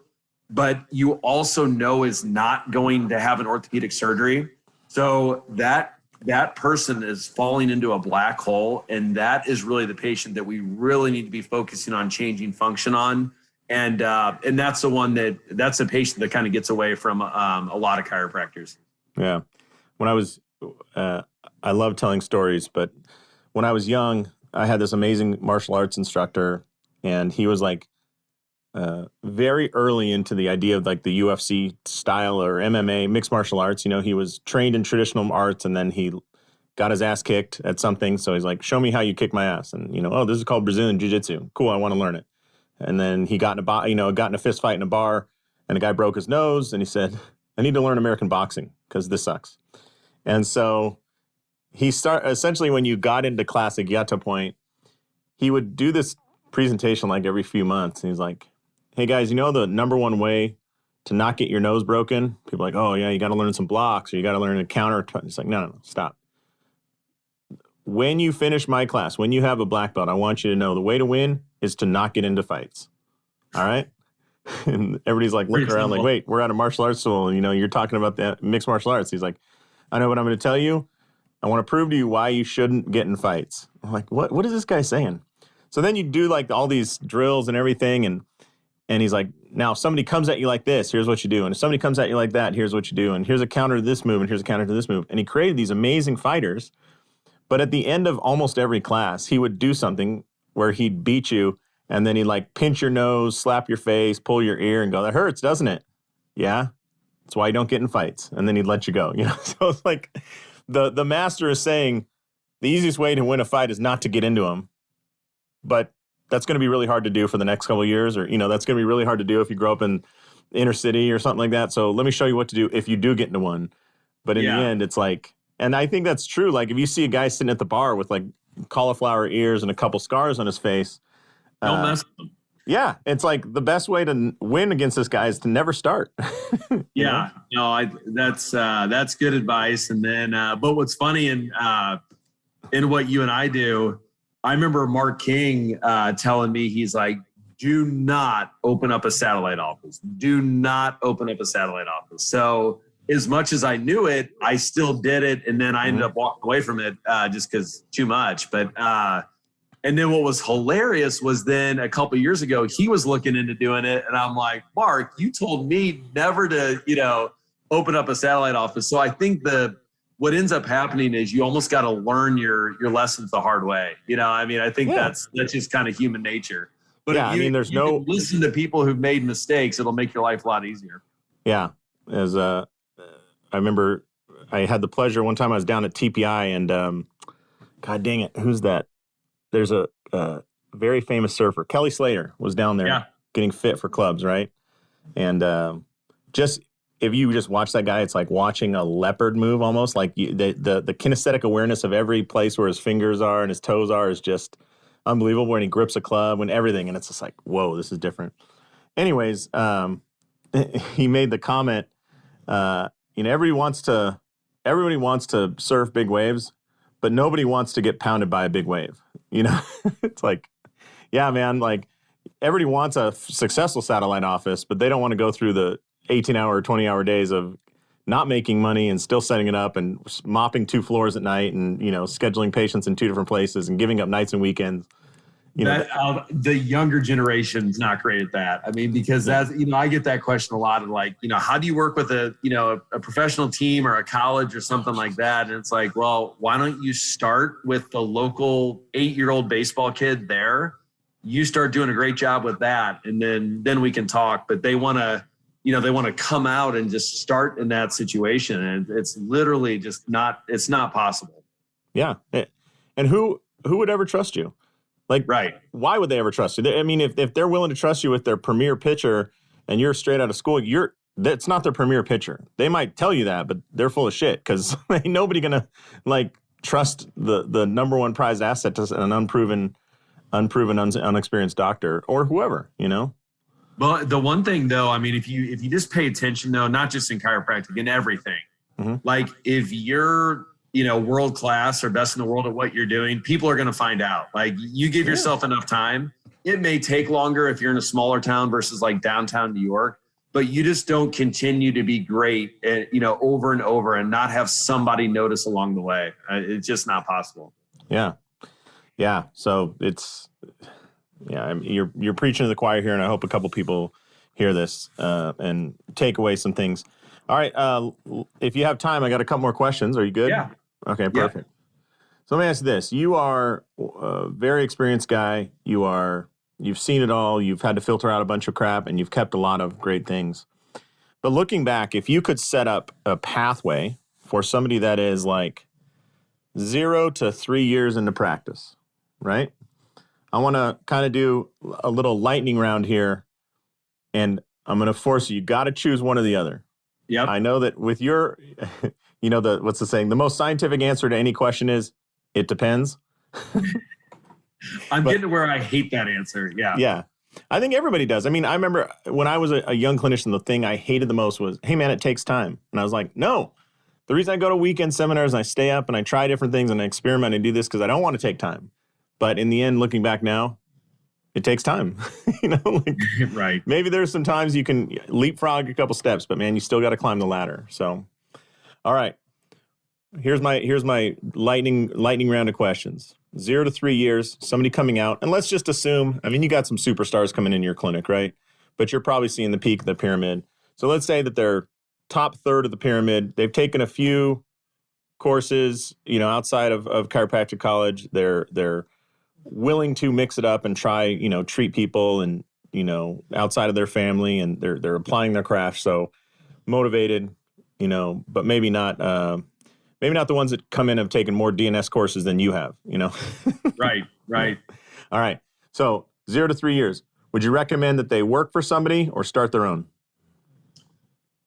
but you also know is not going to have an orthopedic surgery. So that person is falling into a black hole. And that is really the patient that we really need to be focusing on changing function on. And that's that's a patient that kind of gets away from a lot of chiropractors. Yeah. When I was, I love telling stories, but when I was young, I had this amazing martial arts instructor and he was like, very early into the idea of like the UFC style or MMA, mixed martial arts. He was trained in traditional arts and then he got his ass kicked at something. So he's like, show me how you kick my ass. And, oh, this is called Brazilian Jiu-Jitsu. Cool. I want to learn it. And then he got in a fist fight in a bar and a guy broke his nose and he said, I need to learn American boxing because this sucks. And so essentially when you got into classic Yatta point, he would do this presentation like every few months. And he's like, hey guys, you know the number one way to not get your nose broken? People are like, oh yeah, you got to learn some blocks or you got to learn a counter. It's like, no, stop. When you finish my class, when you have a black belt, I want you to know the way to win is to not get into fights. All right? And everybody's like looking around like, wait, we're at a martial arts school. You know, you're talking about the mixed martial arts. He's like, I know what I'm going to tell you. I want to prove to you why you shouldn't get in fights. I'm like, what is this guy saying? So then you do like all these drills and everything. And he's like, now if somebody comes at you like this, here's what you do. And if somebody comes at you like that, here's what you do. And here's a counter to this move and here's a counter to this move. And he created these amazing fighters. But at the end of almost every class, he would do something where he'd beat you and then he'd like pinch your nose, slap your face, pull your ear and go, that hurts, doesn't it? Yeah. That's why you don't get in fights. And then he'd let you go. You know, so it's like the master is saying the easiest way to win a fight is not to get into them. But that's going to be really hard to do for the next couple of years, or, you know, that's going to be really hard to do if you grow up in inner city or something like that. So let me show you what to do if you do get into one. But in the end, it's like, and I think that's true. Like if you see a guy sitting at the bar with like cauliflower ears and a couple scars on his face. Don't mess with them. Yeah. It's like the best way to win against this guy is to never start. Yeah. No, that's good advice. And then, but what's funny in what you and I do, I remember Mark King telling me, he's like, do not open up a satellite office. Do not open up a satellite office. So as much as I knew it, I still did it. And then I ended up walking away from it just because too much. But, and then what was hilarious was then a couple of years ago, he was looking into doing it. And I'm like, Mark, you told me never to, you know, open up a satellite office. So I think what ends up happening is you almost got to learn your lessons the hard way. You know, I mean, I think that's just kind of human nature. But yeah, if you can listen to people who've made mistakes, it'll make your life a lot easier. Yeah. As I remember I had the pleasure one time I was down at TPI and God dang it, who's that? There's a very famous surfer. Kelly Slater was down there getting fit for clubs, right? And just if you just watch that guy, it's like watching a leopard move almost. Like the kinesthetic awareness of every place where his fingers are and his toes are is just unbelievable. When he grips a club and everything, and it's just like, whoa, this is different. Anyways, he made the comment. You know, everybody wants to surf big waves, but nobody wants to get pounded by a big wave. You know, it's like, yeah, man, like everybody wants a successful satellite office, but they don't want to go through the 18-hour, 20-hour days of not making money and still setting it up and mopping 2 floors at night and, you know, scheduling patients in 2 different places and giving up nights and weekends. You know, the younger generation's not great at that. I mean, because that's, you know, I get that question a lot of like, you know, how do you work with a professional team or a college or something like that? And it's like, well, why don't you start with the local 8-year-old baseball kid there? You start doing a great job with that. And then we can talk, but they want to come out and just start in that situation. And it's literally just it's not possible. Yeah. And who would ever trust you? Like, why would they ever trust you? I mean, if they're willing to trust you with their premier pitcher and you're straight out of school, that's not their premier pitcher. They might tell you that, but they're full of shit because ain't nobody going to like trust the number one prized asset to an unproven, unexperienced doctor or whoever, you know? Well, the one thing though, I mean, if you just pay attention though, not just in chiropractic, in everything, like if you're, you know, world class or best in the world at what you're doing, people are going to find out. Like you give yourself enough time. It may take longer if you're in a smaller town versus like downtown New York, but you just don't continue to be great, you know, over and over and not have somebody notice along the way. It's just not possible. Yeah. Yeah. So you're preaching to the choir here, and I hope a couple people hear this and take away some things. All right. If you have time, I got a couple more questions. Are you good? Yeah. Okay, perfect. Yep. So let me ask you this. You are a very experienced guy. You've seen it all. You've had to filter out a bunch of crap, and you've kept a lot of great things. But looking back, if you could set up a pathway for somebody that is like 0 to 3 years into practice, right? I want to kind of do a little lightning round here, and I'm going to force you. You got to choose one or the other. Yep. I know that with your, what's the saying? The most scientific answer to any question is, it depends. I'm getting to where I hate that answer. Yeah. Yeah. I think everybody does. I mean, I remember when I was a young clinician, the thing I hated the most was, hey, man, it takes time. And I was like, no. The reason I go to weekend seminars and I stay up and I try different things and I experiment and do this because I don't want to take time. But in the end, looking back now, it takes time. Right. Maybe there's some times you can leapfrog a couple steps, but man, you still got to climb the ladder. So, all right. Here's my lightning round of questions. 0 to 3 years, somebody coming out, and let's just assume, I mean, you got some superstars coming in your clinic, right? But you're probably seeing the peak of the pyramid. So let's say that they're top third of the pyramid. They've taken a few courses, outside of chiropractic college. They're willing to mix it up and try, treat people and, outside of their family, and they're applying their craft. So motivated, but maybe not the ones that come in have taken more DNS courses than you have, Right. All right. So 0 to 3 years. Would you recommend that they work for somebody or start their own?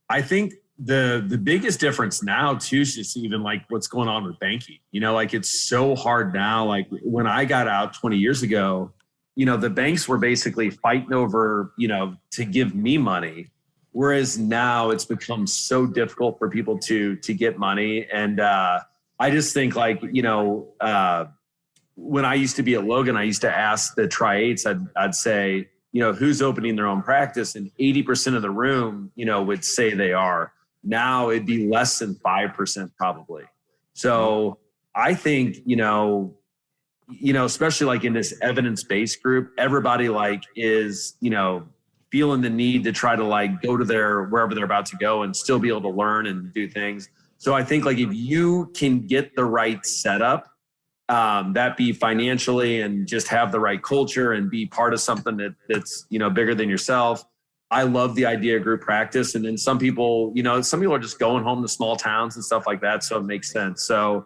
I think the biggest difference now too is just even like what's going on with banking. Like it's so hard now. Like when I got out 20 years ago, the banks were basically fighting over, to give me money. Whereas now it's become so difficult for people to get money. And I just think like, when I used to be at Logan, I used to ask the tri-8s, I'd say, who's opening their own practice? And 80% of the room, would say they are. Now it'd be less than 5% probably. So I think, especially like in this evidence-based group, everybody like is, feeling the need to try to like go to wherever they're about to go and still be able to learn and do things. So I think like if you can get the right setup, that be financially and just have the right culture and be part of something that's, bigger than yourself. I love the idea of group practice. And then some people are just going home to small towns and stuff like that. So it makes sense. So,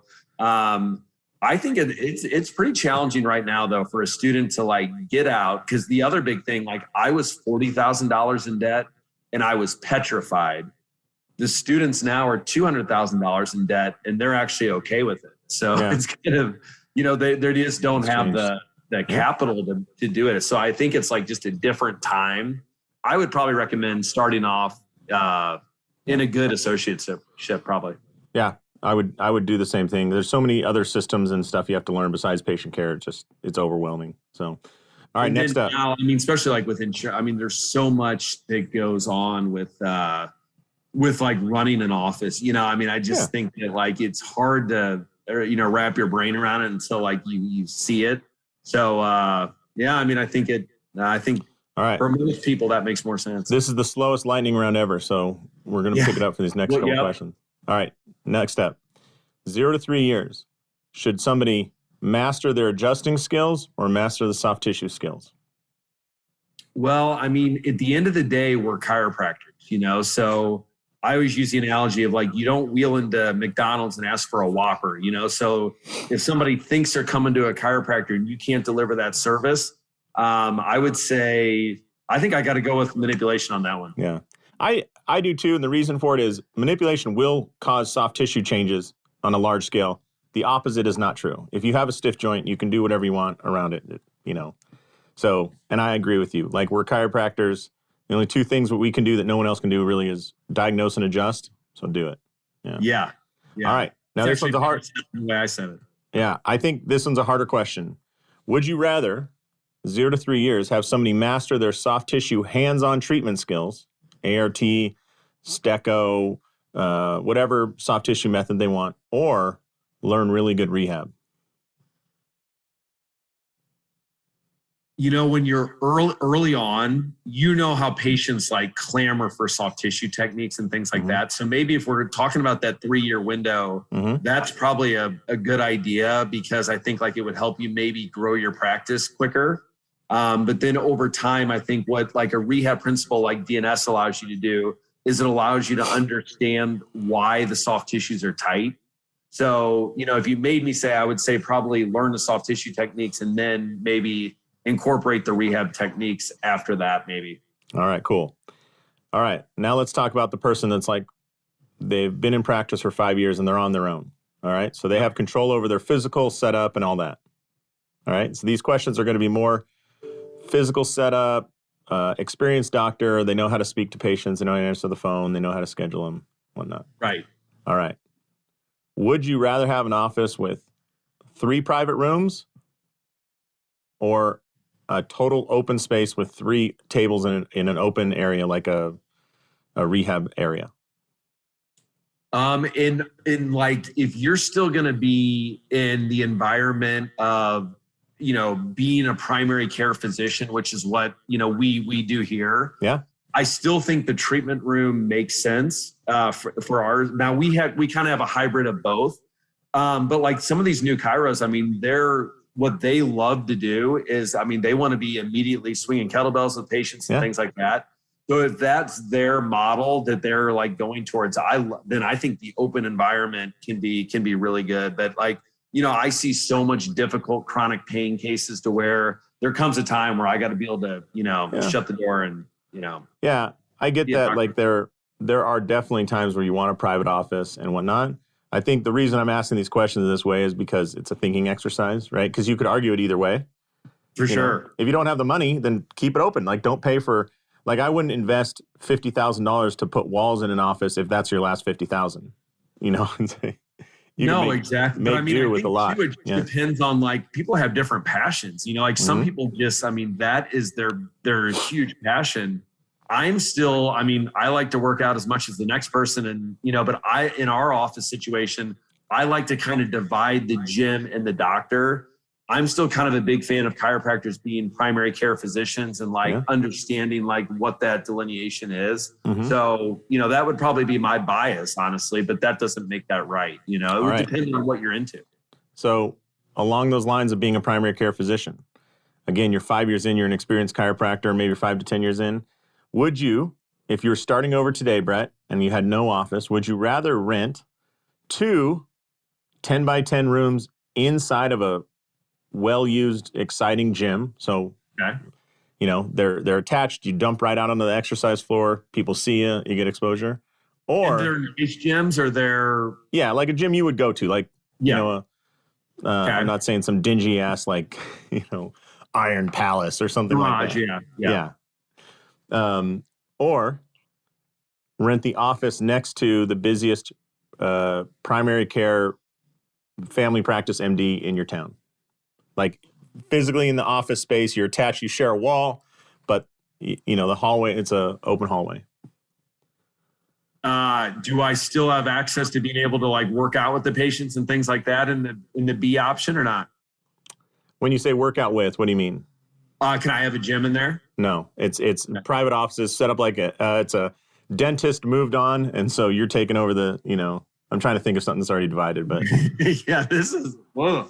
I think it's pretty challenging right now though, for a student to like get out. Cause the other big thing, like I was $40,000 in debt and I was petrified. The students now are $200,000 in debt and they're actually okay with it. So It's kind of, they just don't have the capital to do it. So I think it's like just a different time. I would probably recommend starting off in a good associateship probably. Yeah, I would do the same thing. There's so many other systems and stuff you have to learn besides patient care. It's overwhelming. So, all right, next up. Now, especially like with insurance, there's so much that goes on with like running an office. I just think that like it's hard to wrap your brain around it until like you see it. So I think all right, for most people that makes more sense. This is the slowest lightning round ever, so we're going to pick it up for these next couple questions. All right, next up. 0 to 3 years. Should somebody master their adjusting skills or master the soft tissue skills? Well, at the end of the day, we're chiropractors, so I always use the analogy of like, you don't wheel into McDonald's and ask for a Whopper, so if somebody thinks they're coming to a chiropractor and you can't deliver that service, I would say, I think I got to go with manipulation on that one. Yeah, I do too. And the reason for it is manipulation will cause soft tissue changes on a large scale. The opposite is not true. If you have a stiff joint, you can do whatever you want around it, So, and I agree with you. Like, we're chiropractors. The only two things what we can do that no one else can do really is diagnose and adjust. So do it. Yeah. All right. Now this one's a hard. The way I said it. Yeah, I think this one's a harder question. Would you rather 0 to 3 years have somebody master their soft tissue hands-on treatment skills, ART, Stecco, whatever soft tissue method they want, or learn really good rehab? When you're early on, how patients like clamor for soft tissue techniques and things like that. So maybe if we're talking about that 3-year window, that's probably a good idea, because I think like it would help you maybe grow your practice quicker. But then over time, I think what like a rehab principle like DNS allows you to do is it allows you to understand why the soft tissues are tight. So, if you made me say, I would say probably learn the soft tissue techniques and then maybe incorporate the rehab techniques after that, maybe. All right, cool. All right, now let's talk about the person that's like they've been in practice for 5 years and they're on their own. All right. So they have control over their physical setup and all that. All right. So these questions are going to be more physical setup, experienced doctor. They know how to speak to patients. They know how to answer the phone. They know how to schedule them, whatnot. Right. All right. Would you rather have an office with 3 private rooms or a total open space with 3 tables in an open area, like a rehab area? In like, if you're still going to be in the environment of, being a primary care physician, which is what, we do here. Yeah. I still think the treatment room makes sense for ours. Now we kind of have a hybrid of both. But like some of these new chiros, what they love to do is, they want to be immediately swinging kettlebells with patients and things like that. So if that's their model that they're like going towards, then I think the open environment can be really good. But like, I see so much difficult chronic pain cases to where there comes a time where I got to be able to, shut the door and, Yeah, I get that. Like there are definitely times where you want a private office and whatnot. I think the reason I'm asking these questions this way is because it's a thinking exercise, right? Because you could argue it either way. For sure. If you don't have the money, then keep it open. Like don't pay for. Like I wouldn't invest $50,000 to put walls in an office if that's your last $50,000. Exactly. Make do with a lot. It depends on like people have different passions. Some people just, that is their huge passion. I'm still, I like to work out as much as the next person, and but in our office situation, I like to kind of divide the gym and the doctor. I'm still kind of a big fan of chiropractors being primary care physicians and understanding like what that delineation is. Mm-hmm. So, that would probably be my bias, honestly, but that doesn't make that right. It would depend on what you're into. So along those lines of being a primary care physician, again, you're 5 years in, you're an experienced chiropractor, maybe 5 to 10 years in. Would you, if you were starting over today, Brett, and you had no office, would you rather rent 2 10 by 10 rooms inside of a well-used, exciting gym? So, they're attached. You dump right out onto the exercise floor. People see you. You get exposure. Or they're nice gyms, or they're like a gym you would go to. Like I'm not saying some dingy ass like Iron Palace or something like that. Yeah. Or rent the office next to the busiest primary care family practice MD in your town. Like physically in the office space, you're attached, you share a wall, but the hallway, it's a open hallway. Do I still have access to being able to like work out with the patients and things like that in the B option or not? When you say work out with, what do you mean? Can I have a gym in there? No, it's private offices set up like it's a dentist moved on, and so you're taking over the, I'm trying to think of something that's already divided, but this is whoa.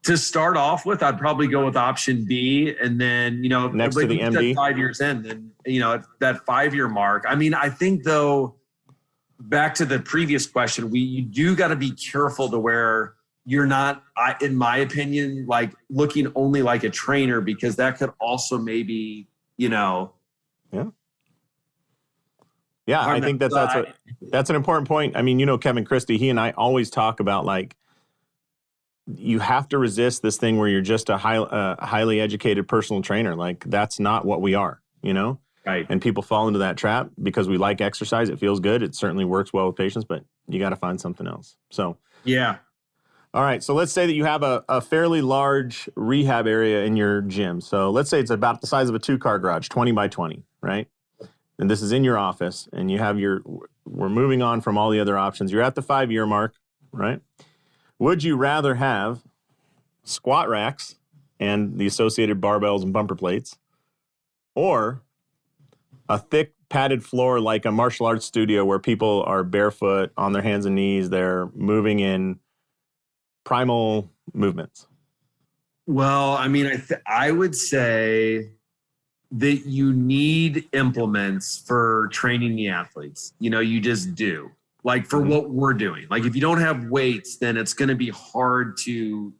To start off with, I'd probably go with option B, and then next to the MD. 5 years in, then at that 5-year mark. I think though, back to the previous question, you do got to be careful to where you're not, in my opinion, like looking only like a trainer, because that could also maybe Yeah, I think that's an important point. Kevin Christie, he and I always talk about like, you have to resist this thing where you're just a highly educated personal trainer. Like that's not what we are, Right. And people fall into that trap because we like exercise. It feels good. It certainly works well with patients, but you got to find something else. So, yeah. All right. So let's say that you have a fairly large rehab area in your gym. So let's say it's about the size of a 2-car garage, 20 by 20, right? And this is in your office, and you have we're moving on from all the other options. You're at the 5-year mark, right? Would you rather have squat racks and the associated barbells and bumper plates, or a thick padded floor like a martial arts studio where people are barefoot on their hands and knees, they're moving in primal movements? Well, I would say that you need implements for training the athletes. You just do. Like for what we're doing. Like if you don't have weights, then it's going to be hard to,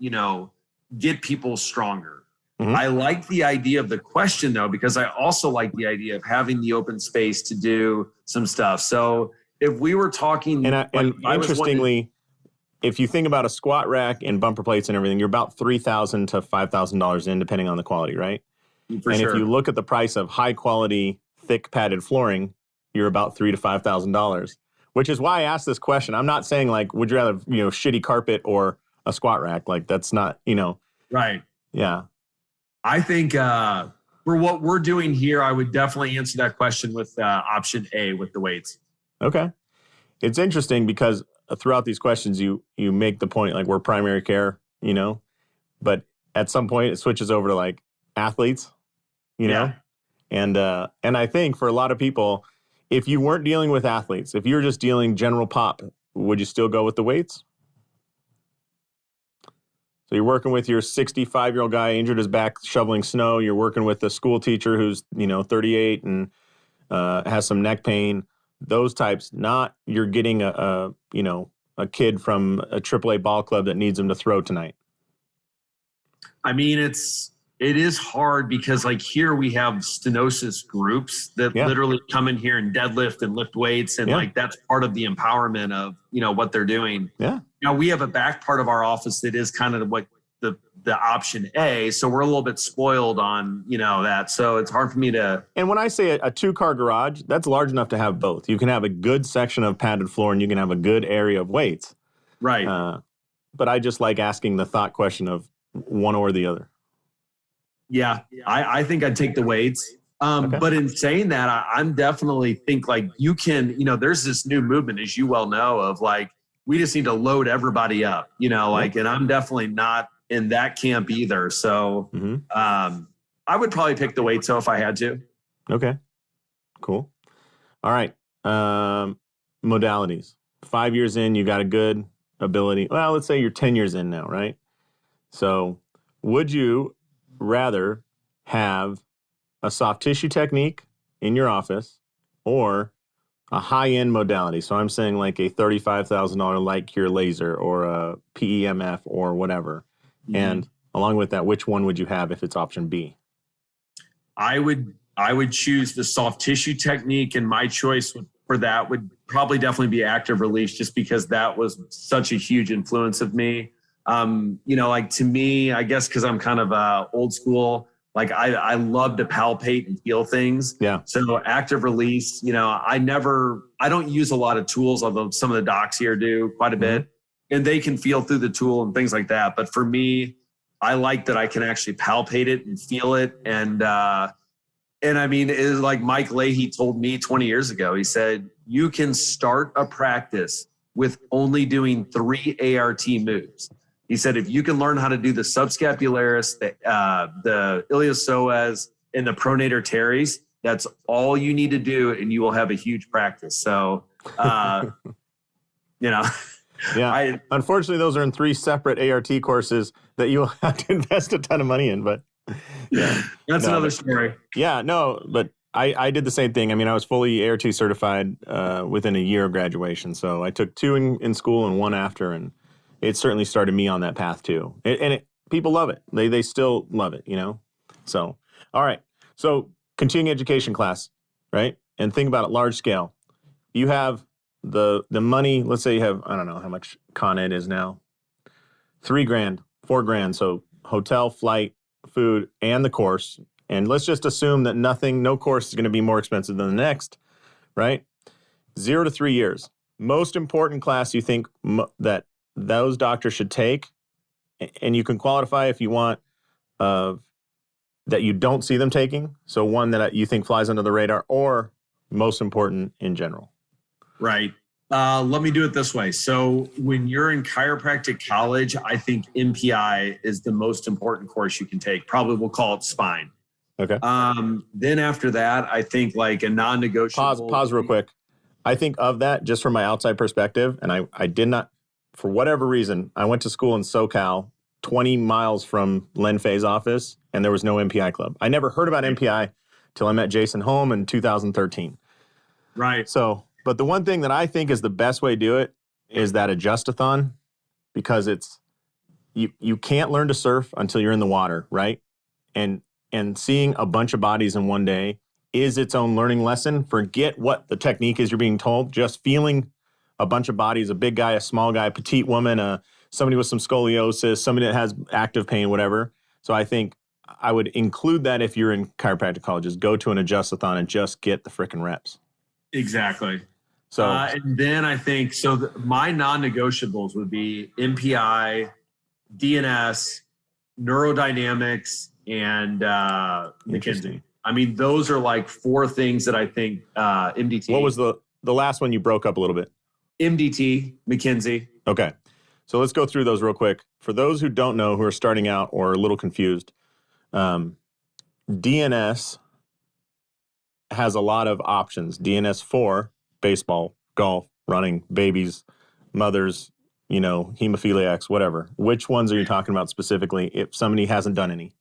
get people stronger. Mhm. I like the idea of the question though, because I also like the idea of having the open space to do some stuff. So if we were talking, And, like, and if I was wanting to- interestingly, if you think about a squat rack and bumper plates and everything, you're about $3,000 to $5,000 in, depending on the quality, right? for And sure. if you look at the price of high quality, thick padded flooring, you're about $3,000 to $5,000. Which is why I asked this question. I'm not saying like, would you rather shitty carpet or a squat rack? Like that's not Right. yeah. I think for what we're doing here, I would definitely answer that question with option A with the weights. Okay. It's interesting because throughout these questions, you make the point like we're primary care, but at some point it switches over to like athletes, Yeah. and I think for a lot of people, if you weren't dealing with athletes, if you were just dealing general pop, would you still go with the weights? So you're working with your 65-year-old guy injured his back shoveling snow. You're working with a school teacher who's 38 and has some neck pain. Those types, not you're getting a kid from a AAA ball club that needs him to throw tonight. I mean, it is hard because like here we have stenosis groups that literally come in here and deadlift and lift weights. And like, that's part of the empowerment of, what they're doing. Yeah. Now we have a back part of our office that is kind of what the option A. So we're a little bit spoiled on, that. So it's hard for me to. And when I say a 2-car garage, that's large enough to have both. You can have a good section of padded floor and you can have a good area of weights. Right. But I just like asking the thought question of one or the other. Yeah, I think I'd take the weights. Okay. But in saying that, I'm definitely think like you can, there's this new movement, as you well know, of like, we just need to load everybody up, and I'm definitely not in that camp either. So I would probably pick the weights though if I had to. Okay, cool. All right. Modalities. 5 years in, you got a good ability. Well, let's say you're 10 years in now, right? So would you rather have a soft tissue technique in your office or a high-end modality? So I'm saying like a $35,000 light cure laser or a PEMF or whatever. Mm-hmm. And along with that, which one would you have if it's option B? I would choose the soft tissue technique, and my choice for that would probably definitely be active release, just because that was such a huge influence of me. Like to me, I guess because I'm kind of old school, like I love to palpate and feel things. Yeah. So active release, I don't use a lot of tools, although some of the docs here do quite a bit, and they can feel through the tool and things like that. But for me, I like that I can actually palpate it and feel it. And I mean, it is like Mike Leahy told me 20 years ago. He said, you can start a practice with only doing 3 ART moves. He said, if you can learn how to do the subscapularis, the iliopsoas, and the pronator teres, that's all you need to do, and you will have a huge practice. So, Yeah. Unfortunately, those are in 3 separate ART courses that you will have to invest a ton of money in. But yeah, that's another story. Yeah, no, but I did the same thing. I mean, I was fully ART certified within a year of graduation. So I took 2 in school and 1 after, and it certainly started me on that path too. People love it. They still love it, So, all right. So continuing education class, right? And think about it large scale. You have the money. Let's say you have, I don't know how much Con Ed is now. $3,000, $4,000. So hotel, flight, food, and the course. And let's just assume that no course is going to be more expensive than the next, right? 0 to 3 years. Most important class you think that those doctors should take, and you can qualify if you want that you don't see them taking. So one that you think flies under the radar, or most important in general. Right. Let me do it this way. So when you're in chiropractic college, I think MPI is the most important course you can take. Probably we'll call it spine. Okay. Then after that, I think like a non-negotiable. Pause real quick. I think of that just from my outside perspective, and I did not, for whatever reason, I went to school in SoCal, 20 miles from Len Fay's office, and there was no MPI club. I never heard about MPI till I met Jason Holm in 2013. Right. So, but the one thing that I think is the best way to do it is that adjust-a-thon, because it's, you can't learn to surf until you're in the water, right? and seeing a bunch of bodies in one day is its own learning lesson. Forget what the technique is you're being told. Just feeling a bunch of bodies, a big guy, a small guy, a petite woman, somebody with some scoliosis, somebody that has active pain, whatever. So I think I would include that if you're in chiropractic colleges. Go to an adjust-a-thon and just get the frickin' reps. Exactly. So and then I think, my non-negotiables would be MPI, DNS, neurodynamics, and McKinsey. I mean, those are like 4 things that I think MDT. What was the last one you broke up a little bit? MDT, McKinsey. Okay. So let's go through those real quick. For those who don't know, who are starting out or a little confused, DNS has a lot of options. DNS for baseball, golf, running, babies, mothers, hemophiliacs, whatever. Which ones are you talking about specifically if somebody hasn't done any?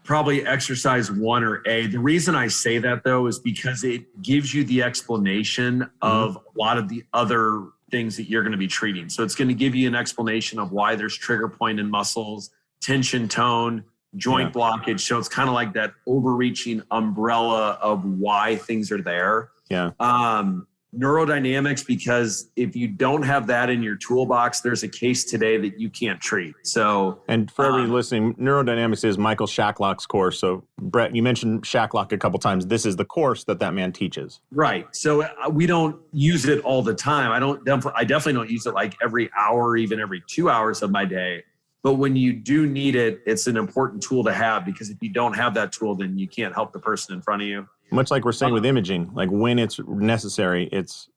Probably exercise 1 or A. The reason I say that, though, is because it gives you the explanation of a lot of the other things that you're going to be treating. So it's going to give you an explanation of why there's trigger point in muscles, tension, tone, joint blockage. So it's kind of like that overreaching umbrella of why things are there. Yeah. Neurodynamics, because if you don't have that in your toolbox, there's a case today that you can't treat. So, and for everybody listening, neurodynamics is Michael Shacklock's course. So Brett, you mentioned Shacklock a couple times. This is the course that man teaches. Right. So we don't use it all the time. I definitely don't use it like every hour, even every 2 hours of my day. But when you do need it, it's an important tool to have, because if you don't have that tool, then you can't help the person in front of you. Much like we're saying with imaging, like when it's necessary, it's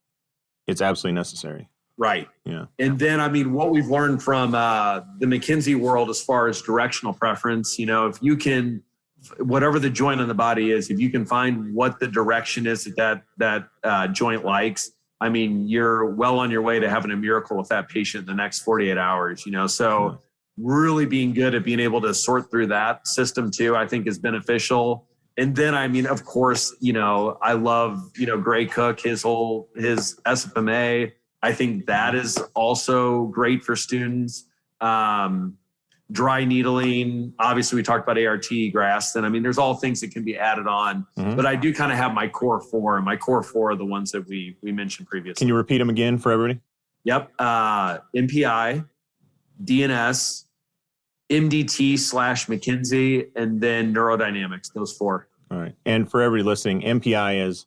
absolutely necessary. Right. Yeah. And then, what we've learned from the McKinsey world as far as directional preference, if you can, whatever the joint on the body is, if you can find what the direction is that joint likes, you're well on your way to having a miracle with that patient in the next 48 hours, So really being good at being able to sort through that system too, I think is beneficial. And then, of course, I love, Gray Cook, his SFMA. I think that is also great for students. Dry needling. Obviously, we talked about ART, Graston. There's all things that can be added on. Mm-hmm. But I do kind of have my core 4. And my core 4 are the ones that we mentioned previously. Can you repeat them again for everybody? Yep. MPI, DNS, MDT/McKinsey, and then neurodynamics, those 4. All right. And for everybody listening, MPI is?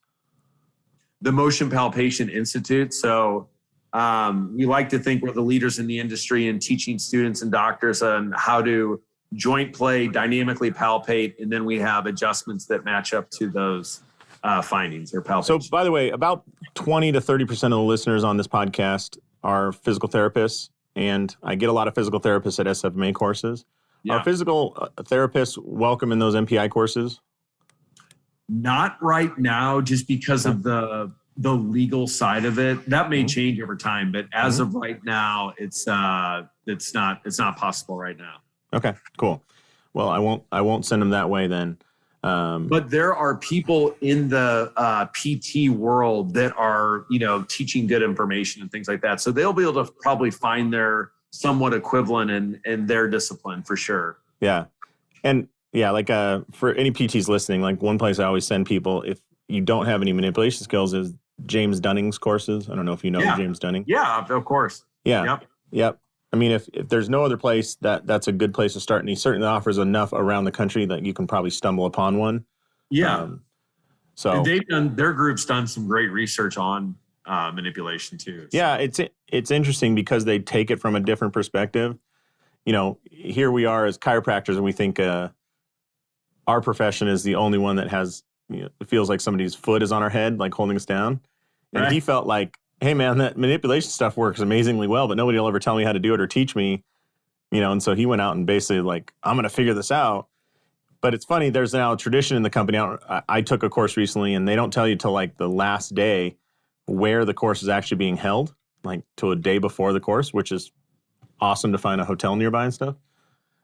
The Motion Palpation Institute. So we like to think we're the leaders in the industry in teaching students and doctors on how to joint play, dynamically palpate, and then we have adjustments that match up to those findings or palpation. So by the way, about 20 to 30% of the listeners on this podcast are physical therapists. And I get a lot of physical therapists at SFMA courses. Yeah. Are physical therapists welcome in those MPI courses? Not right now, just because of the legal side of it. That may change over time, but as of right now, it's not possible right now. Okay, cool. Well, I won't send them that way then. But there are people in the PT world that are, teaching good information and things like that. So they'll be able to probably find their somewhat equivalent in their discipline for sure. Yeah. And yeah, like for any PTs listening, like one place I always send people, if you don't have any manipulation skills, is James Dunning's courses. I don't know if you know James Dunning. Yeah, of course. Yeah. Yep. If there's no other place, that's a good place to start. And he certainly offers enough around the country that you can probably stumble upon one. Yeah. So their group's done some great research on manipulation too. So. Yeah, it's interesting because they take it from a different perspective. Here we are as chiropractors, and we think our profession is the only one that has, it feels like somebody's foot is on our head, like holding us down. And he felt like, hey man, that manipulation stuff works amazingly well, but nobody will ever tell me how to do it or teach me, and so he went out and basically like, I'm going to figure this out. But it's funny, there's now a tradition in the company. I took a course recently, and they don't tell you till like the last day where the course is actually being held, like till a day before the course, which is awesome to find a hotel nearby and stuff.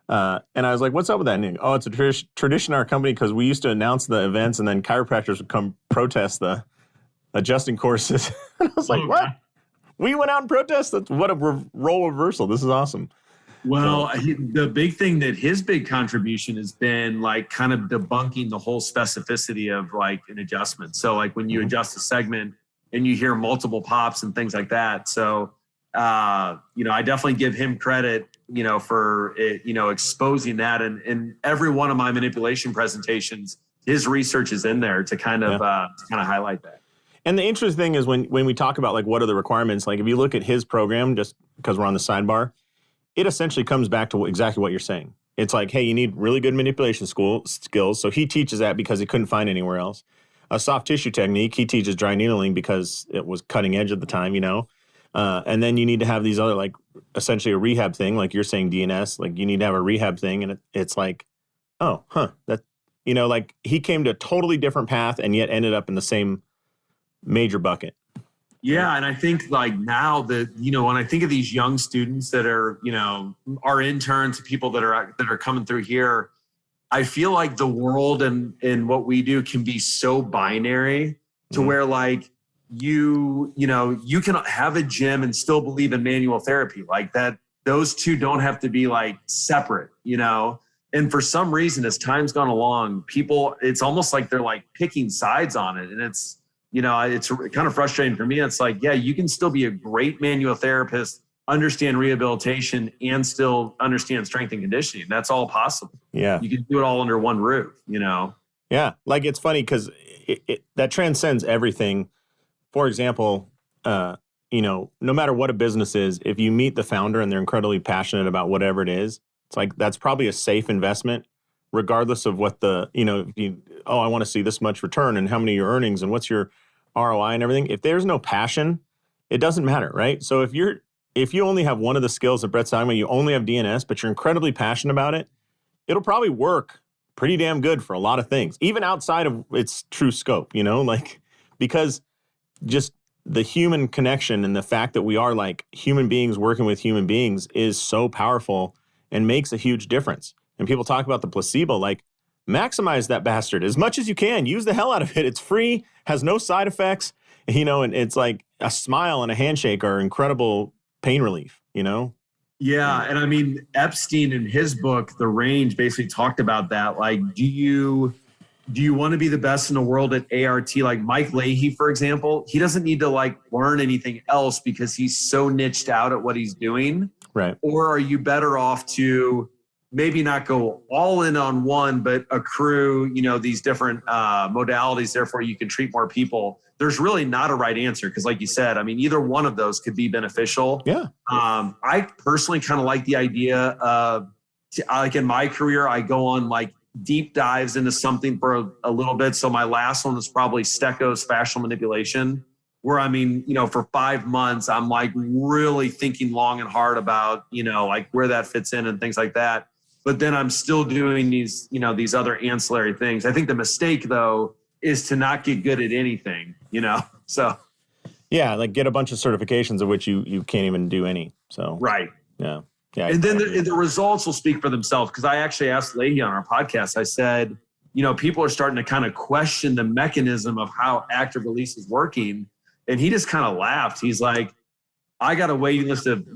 And I was like, what's up with that? And it's a tradition in our company because we used to announce the events and then chiropractors would come protest the adjusting courses. And I was like, what? We went out and protested? What a role reversal. This is awesome. Well, the big thing that his big contribution has been like kind of debunking the whole specificity of like an adjustment. So like when you adjust a segment and you hear multiple pops and things like that. So, I definitely give him credit, for it, exposing that. And every one of my manipulation presentations, his research is in there to kind of highlight that. And the interesting thing is when we talk about like what are the requirements, like if you look at his program, just because we're on the sidebar, it essentially comes back to exactly what you're saying. It's like, hey, you need really good manipulation skills. So he teaches that because he couldn't find anywhere else. A soft tissue technique, he teaches dry needling because it was cutting edge at the time, and then you need to have these other, like essentially a rehab thing, like you're saying DNS, like you need to have a rehab thing. And it's like, like he came to a totally different path and yet ended up in the same major bucket. Yeah. And I think like now that, when I think of these young students that are, our interns, people that are coming through here, I feel like the world and what we do can be so binary to where like you can have a gym and still believe in manual therapy like that. Those two don't have to be like separate, and for some reason, as time's gone along, it's almost like they're like picking sides on it. And it's, it's kind of frustrating for me. It's like, yeah, you can still be a great manual therapist, understand rehabilitation, and still understand strength and conditioning. That's all possible. Yeah. You can do it all under one roof, Yeah. Like it's funny because that transcends everything. For example, no matter what a business is, if you meet the founder and they're incredibly passionate about whatever it is, it's like that's probably a safe investment, regardless of what I want to see this much return and how many of your earnings and what's your ROI and everything. If there's no passion, it doesn't matter, right? So if you only have one of the skills that Brett's talking about, you only have DNS, but you're incredibly passionate about it, it'll probably work pretty damn good for a lot of things, even outside of its true scope, because just the human connection and the fact that we are like human beings working with human beings is so powerful and makes a huge difference. And people talk about the placebo, like maximize that bastard as much as you can. Use the hell out of it. It's free, has no side effects, and it's like a smile and a handshake are incredible pain relief, Yeah. And I mean, Epstein in his book, The Range, basically talked about that. Like, do you want to be the best in the world at ART? Like Mike Leahy, for example, he doesn't need to like learn anything else because he's so niched out at what he's doing. Right. Or are you better off to maybe not go all in on one, but accrue, these different modalities. Therefore, you can treat more people. There's really not a right answer because, like you said, I mean, either one of those could be beneficial. Yeah. I personally kind of like the idea of, like in my career, I go on like deep dives into something for a little bit. So my last one was probably Stecco's fascial manipulation, where I mean, for 5 months, I'm like really thinking long and hard about, like where that fits in and things like that. But then I'm still doing these, these other ancillary things. I think the mistake though is to not get good at anything, so. Yeah. Like get a bunch of certifications of which you can't even do any. So. Right. Yeah. Yeah. And then the results will speak for themselves. Cause I actually asked Leahy on our podcast, I said, people are starting to kind of question the mechanism of how active release is working. And he just kind of laughed. He's like, I got a waiting list of,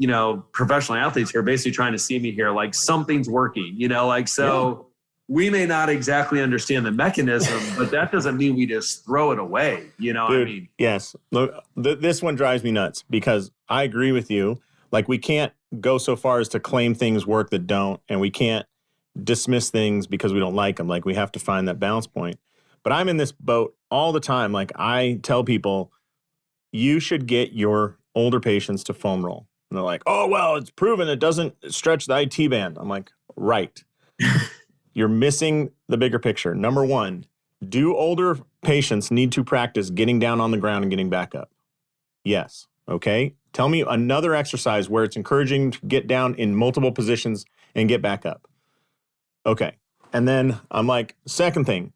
professional athletes who are basically trying to see me here. Like something's working, so we may not exactly understand the mechanism, but that doesn't mean we just throw it away. Dude, I mean? Yes. Look, this one drives me nuts because I agree with you. Like we can't go so far as to claim things work that don't, and we can't dismiss things because we don't like them. Like we have to find that balance point. But I'm in this boat all the time. Like I tell people, you should get your older patients to foam roll. And they're like, oh, well, it's proven it doesn't stretch the IT band. I'm like, right. You're missing the bigger picture. Number one, do older patients need to practice getting down on the ground and getting back up? Yes. Okay. Tell me another exercise where it's encouraging to get down in multiple positions and get back up. Okay. And then I'm like, second thing,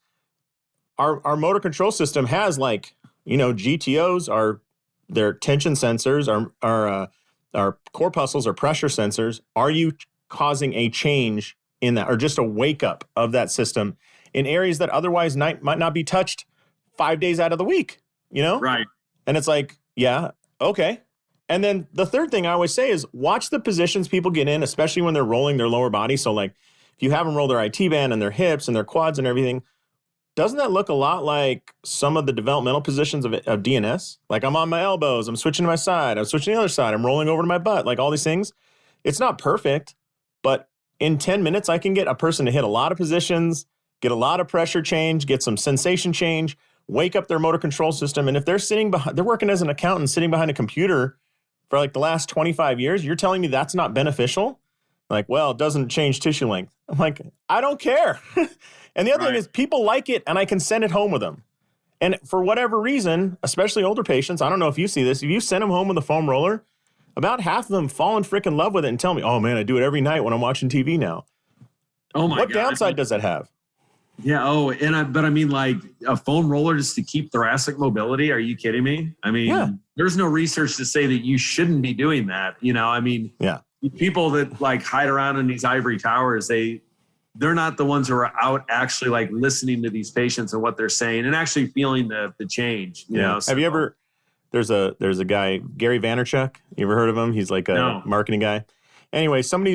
our motor control system has like, GTOs their tension sensors, our corpuscles are pressure sensors. Are you causing a change in that or just a wake up of that system in areas that otherwise might not be touched 5 days out of the week, Right. And it's like, yeah, okay. And then the third thing I always say is watch the positions people get in, especially when they're rolling their lower body. So like if you have them roll their IT band and their hips and their quads and everything, doesn't that look a lot like some of the developmental positions of DNS? Like I'm on my elbows, I'm switching to my side, I'm switching to the other side, I'm rolling over to my butt, like all these things. It's not perfect, but in 10 minutes, I can get a person to hit a lot of positions, get a lot of pressure change, get some sensation change, wake up their motor control system. And if they're they're working as an accountant sitting behind a computer for like the last 25 years, you're telling me that's not beneficial? Like, well, it doesn't change tissue length. I'm like, I don't care. And the other thing is people like it and I can send it home with them. And for whatever reason, especially older patients, I don't know if you see this, if you send them home with a foam roller, about half of them fall in freaking love with it and tell me, oh man, I do it every night when I'm watching TV now. Oh my God. What downside does that have? Yeah. But I mean, like a foam roller just to keep thoracic mobility. Are you kidding me? I mean, there's no research to say that you shouldn't be doing that. I mean, people that like hide around in these ivory towers, they're not the ones who are out actually like listening to these patients and what they're saying and actually feeling the change. You know. So, have you ever? There's a guy, Gary Vaynerchuk. You ever heard of him? He's like a marketing guy. Anyway, somebody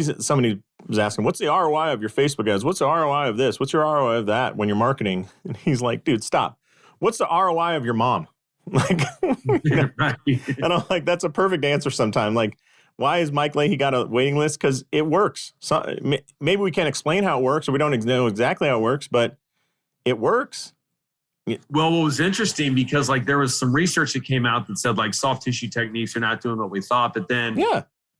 was asking, what's the ROI of your Facebook ads? What's the ROI of this? What's your ROI of that when you're marketing? And he's like, dude, stop. What's the ROI of your mom? Like, right. And I'm like, that's a perfect answer sometime. Like, why is Mike Leahy got a waiting list? Because it works. So, maybe we can't explain how it works or we don't know exactly how it works, but it works. Well, what was interesting because like there was some research that came out that said like soft tissue techniques are not doing what we thought, but then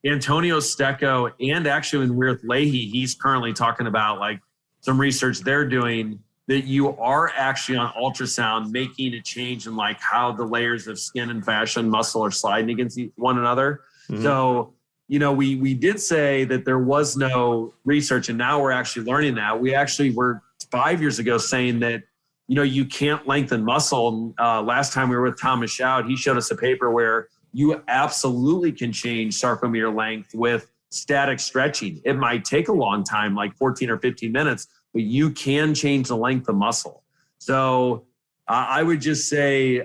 Antonio Stecco and actually when we're with Leahy, he's currently talking about like some research they're doing that you are actually on ultrasound making a change in like how the layers of skin and fascia and muscle are sliding against one another. Mm-hmm. So, we did say that there was no research and now we're actually learning that. We actually were 5 years ago saying that you can't lengthen muscle. Last time we were with Thomas Shout, he showed us a paper where you absolutely can change sarcomere length with static stretching. It might take a long time, like 14 or 15 minutes, but you can change the length of muscle. So I would just say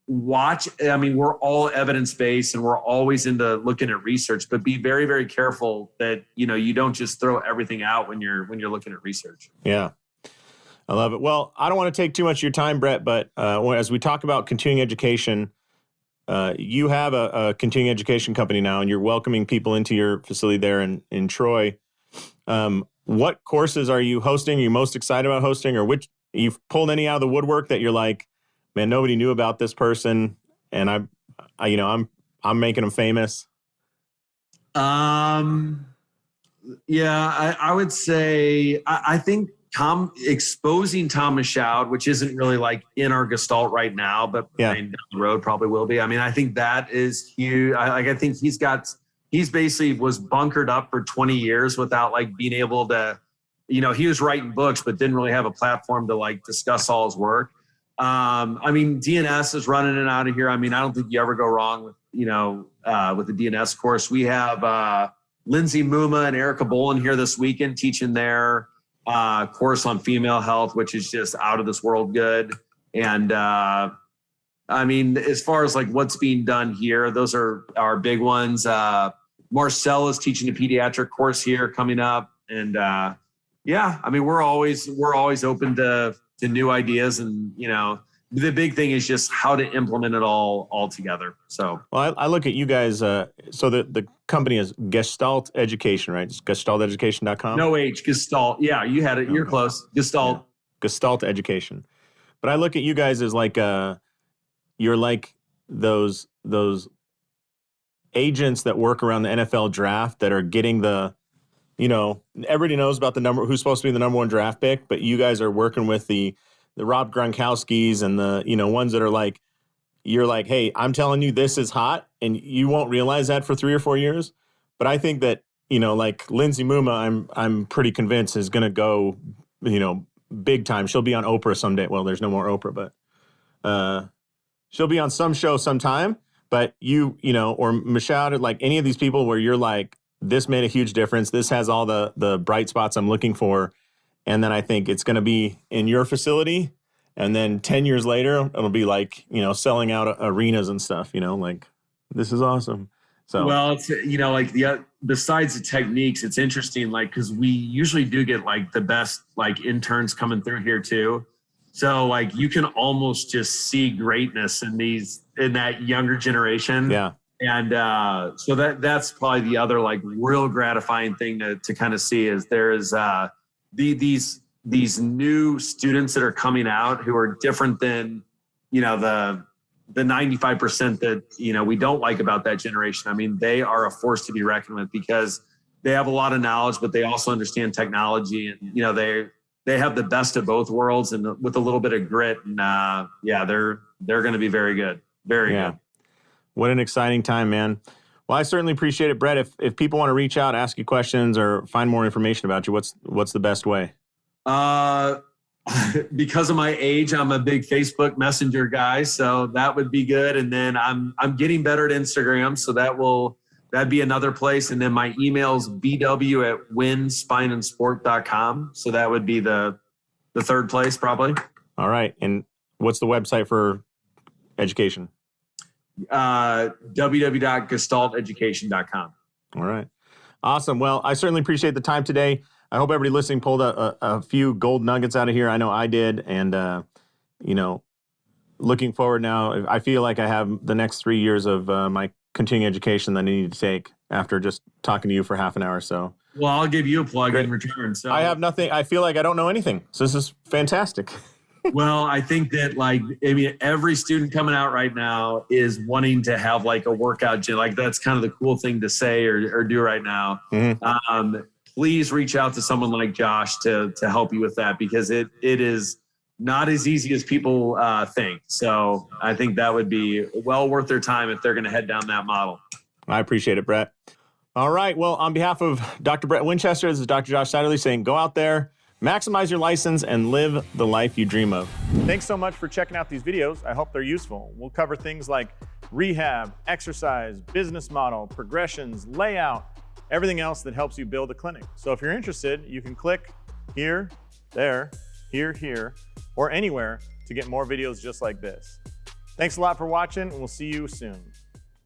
watch. I mean, we're all evidence-based and we're always into looking at research, but be very, very careful that, you don't just throw everything out when you're looking at research. Yeah. I love it. Well, I don't want to take too much of your time, Brett, but as we talk about continuing education, you have a continuing education company now, and you're welcoming people into your facility there in Troy. What courses are you hosting? Are you most excited about hosting, or which you've pulled any out of the woodwork that you're like, man, nobody knew about this person, and I'm making them famous? I would say I think exposing Thomas Shout, which isn't really like in our Gestalt right now, but down the road probably will be. I mean, I think that is huge. I think he's basically was bunkered up for 20 years without like being able to, he was writing books, but didn't really have a platform to like discuss all his work. I mean, DNS is running in and out of here. I mean, I don't think you ever go wrong with, with the DNS course. We have Lindsay Muma and Erica Bolin here this weekend teaching their course on female health, which is just out of this world good. And I mean, as far as like what's being done here, those are our big ones. Marcel is teaching a pediatric course here coming up. And I mean, we're always open to new ideas. And, the big thing is just how to implement it all together. So, well, I look at you guys. So the company is Gestalt Education, right? It's gestalteducation.com. No H, Gestalt. Yeah, you had it. You're close. Gestalt. Yeah. Gestalt Education. But I look at you guys as like you're like those agents that work around the NFL draft that are getting everybody knows about who's supposed to be the number one draft pick, but you guys are working with the Rob Gronkowskis and the, ones that are like, you're like, hey, I'm telling you this is hot, and you won't realize that for 3 or 4 years. But I think that, like Lindsay Muma, I'm pretty convinced is going to go, big time. She'll be on Oprah someday. Well, there's no more Oprah, but she'll be on some show sometime. But or Michelle, like any of these people where you're like, this made a huge difference. This has all the bright spots I'm looking for. And then I think it's going to be in your facility. And then 10 years later, it'll be like, selling out arenas and stuff, like This is awesome. So, well, it's, like besides the techniques, it's interesting, like, cause we usually do get like the best, like interns coming through here too. So like, you can almost just see greatness in that younger generation. yeah. And so that's probably the other like real gratifying thing to kind of see is there is these new students that are coming out who are different than, the 95% that, we don't like about that generation. I mean, they are a force to be reckoned with because they have a lot of knowledge, but they also understand technology and, they have the best of both worlds and with a little bit of grit. And they're going to be very good. Very good. What an exciting time, man. Well, I certainly appreciate it, Brett. If people want to reach out, ask you questions or find more information about you, what's the best way? Because of my age, I'm a big Facebook Messenger guy, so that would be good. And then I'm getting better at Instagram, so that'd be another place. And then my email's bw@winspineandsport.com. So that would be the third place probably. All right. And what's the website for education? www.gestalteducation.com. All right. Awesome. Well, I certainly appreciate the time today. I hope everybody listening pulled a few gold nuggets out of here. I know I did. And, looking forward now, I feel like I have the next 3 years of my continuing education that I need to take after just talking to you for half an hour. So, well, I'll give you a plug in return. So I have nothing. I feel like I don't know anything. So this is fantastic. Well, I think that every student coming out right now is wanting to have like a workout gym. Like that's kind of the cool thing to say or do right now. Mm-hmm. Please reach out to someone like Josh to help you with that because it is not as easy as people think. So I think that would be well worth their time if they're going to head down that model. I appreciate it, Brett. All right. Well, on behalf of Dr. Brett Winchester, this is Dr. Josh Satterlee saying go out there, maximize your license, and live the life you dream of. Thanks so much for checking out these videos. I hope they're useful. We'll cover things like rehab, exercise, business model, progressions, layout, everything else that helps you build a clinic. So if you're interested, you can click here, there, here, or anywhere to get more videos just like this. Thanks a lot for watching, and we'll see you soon.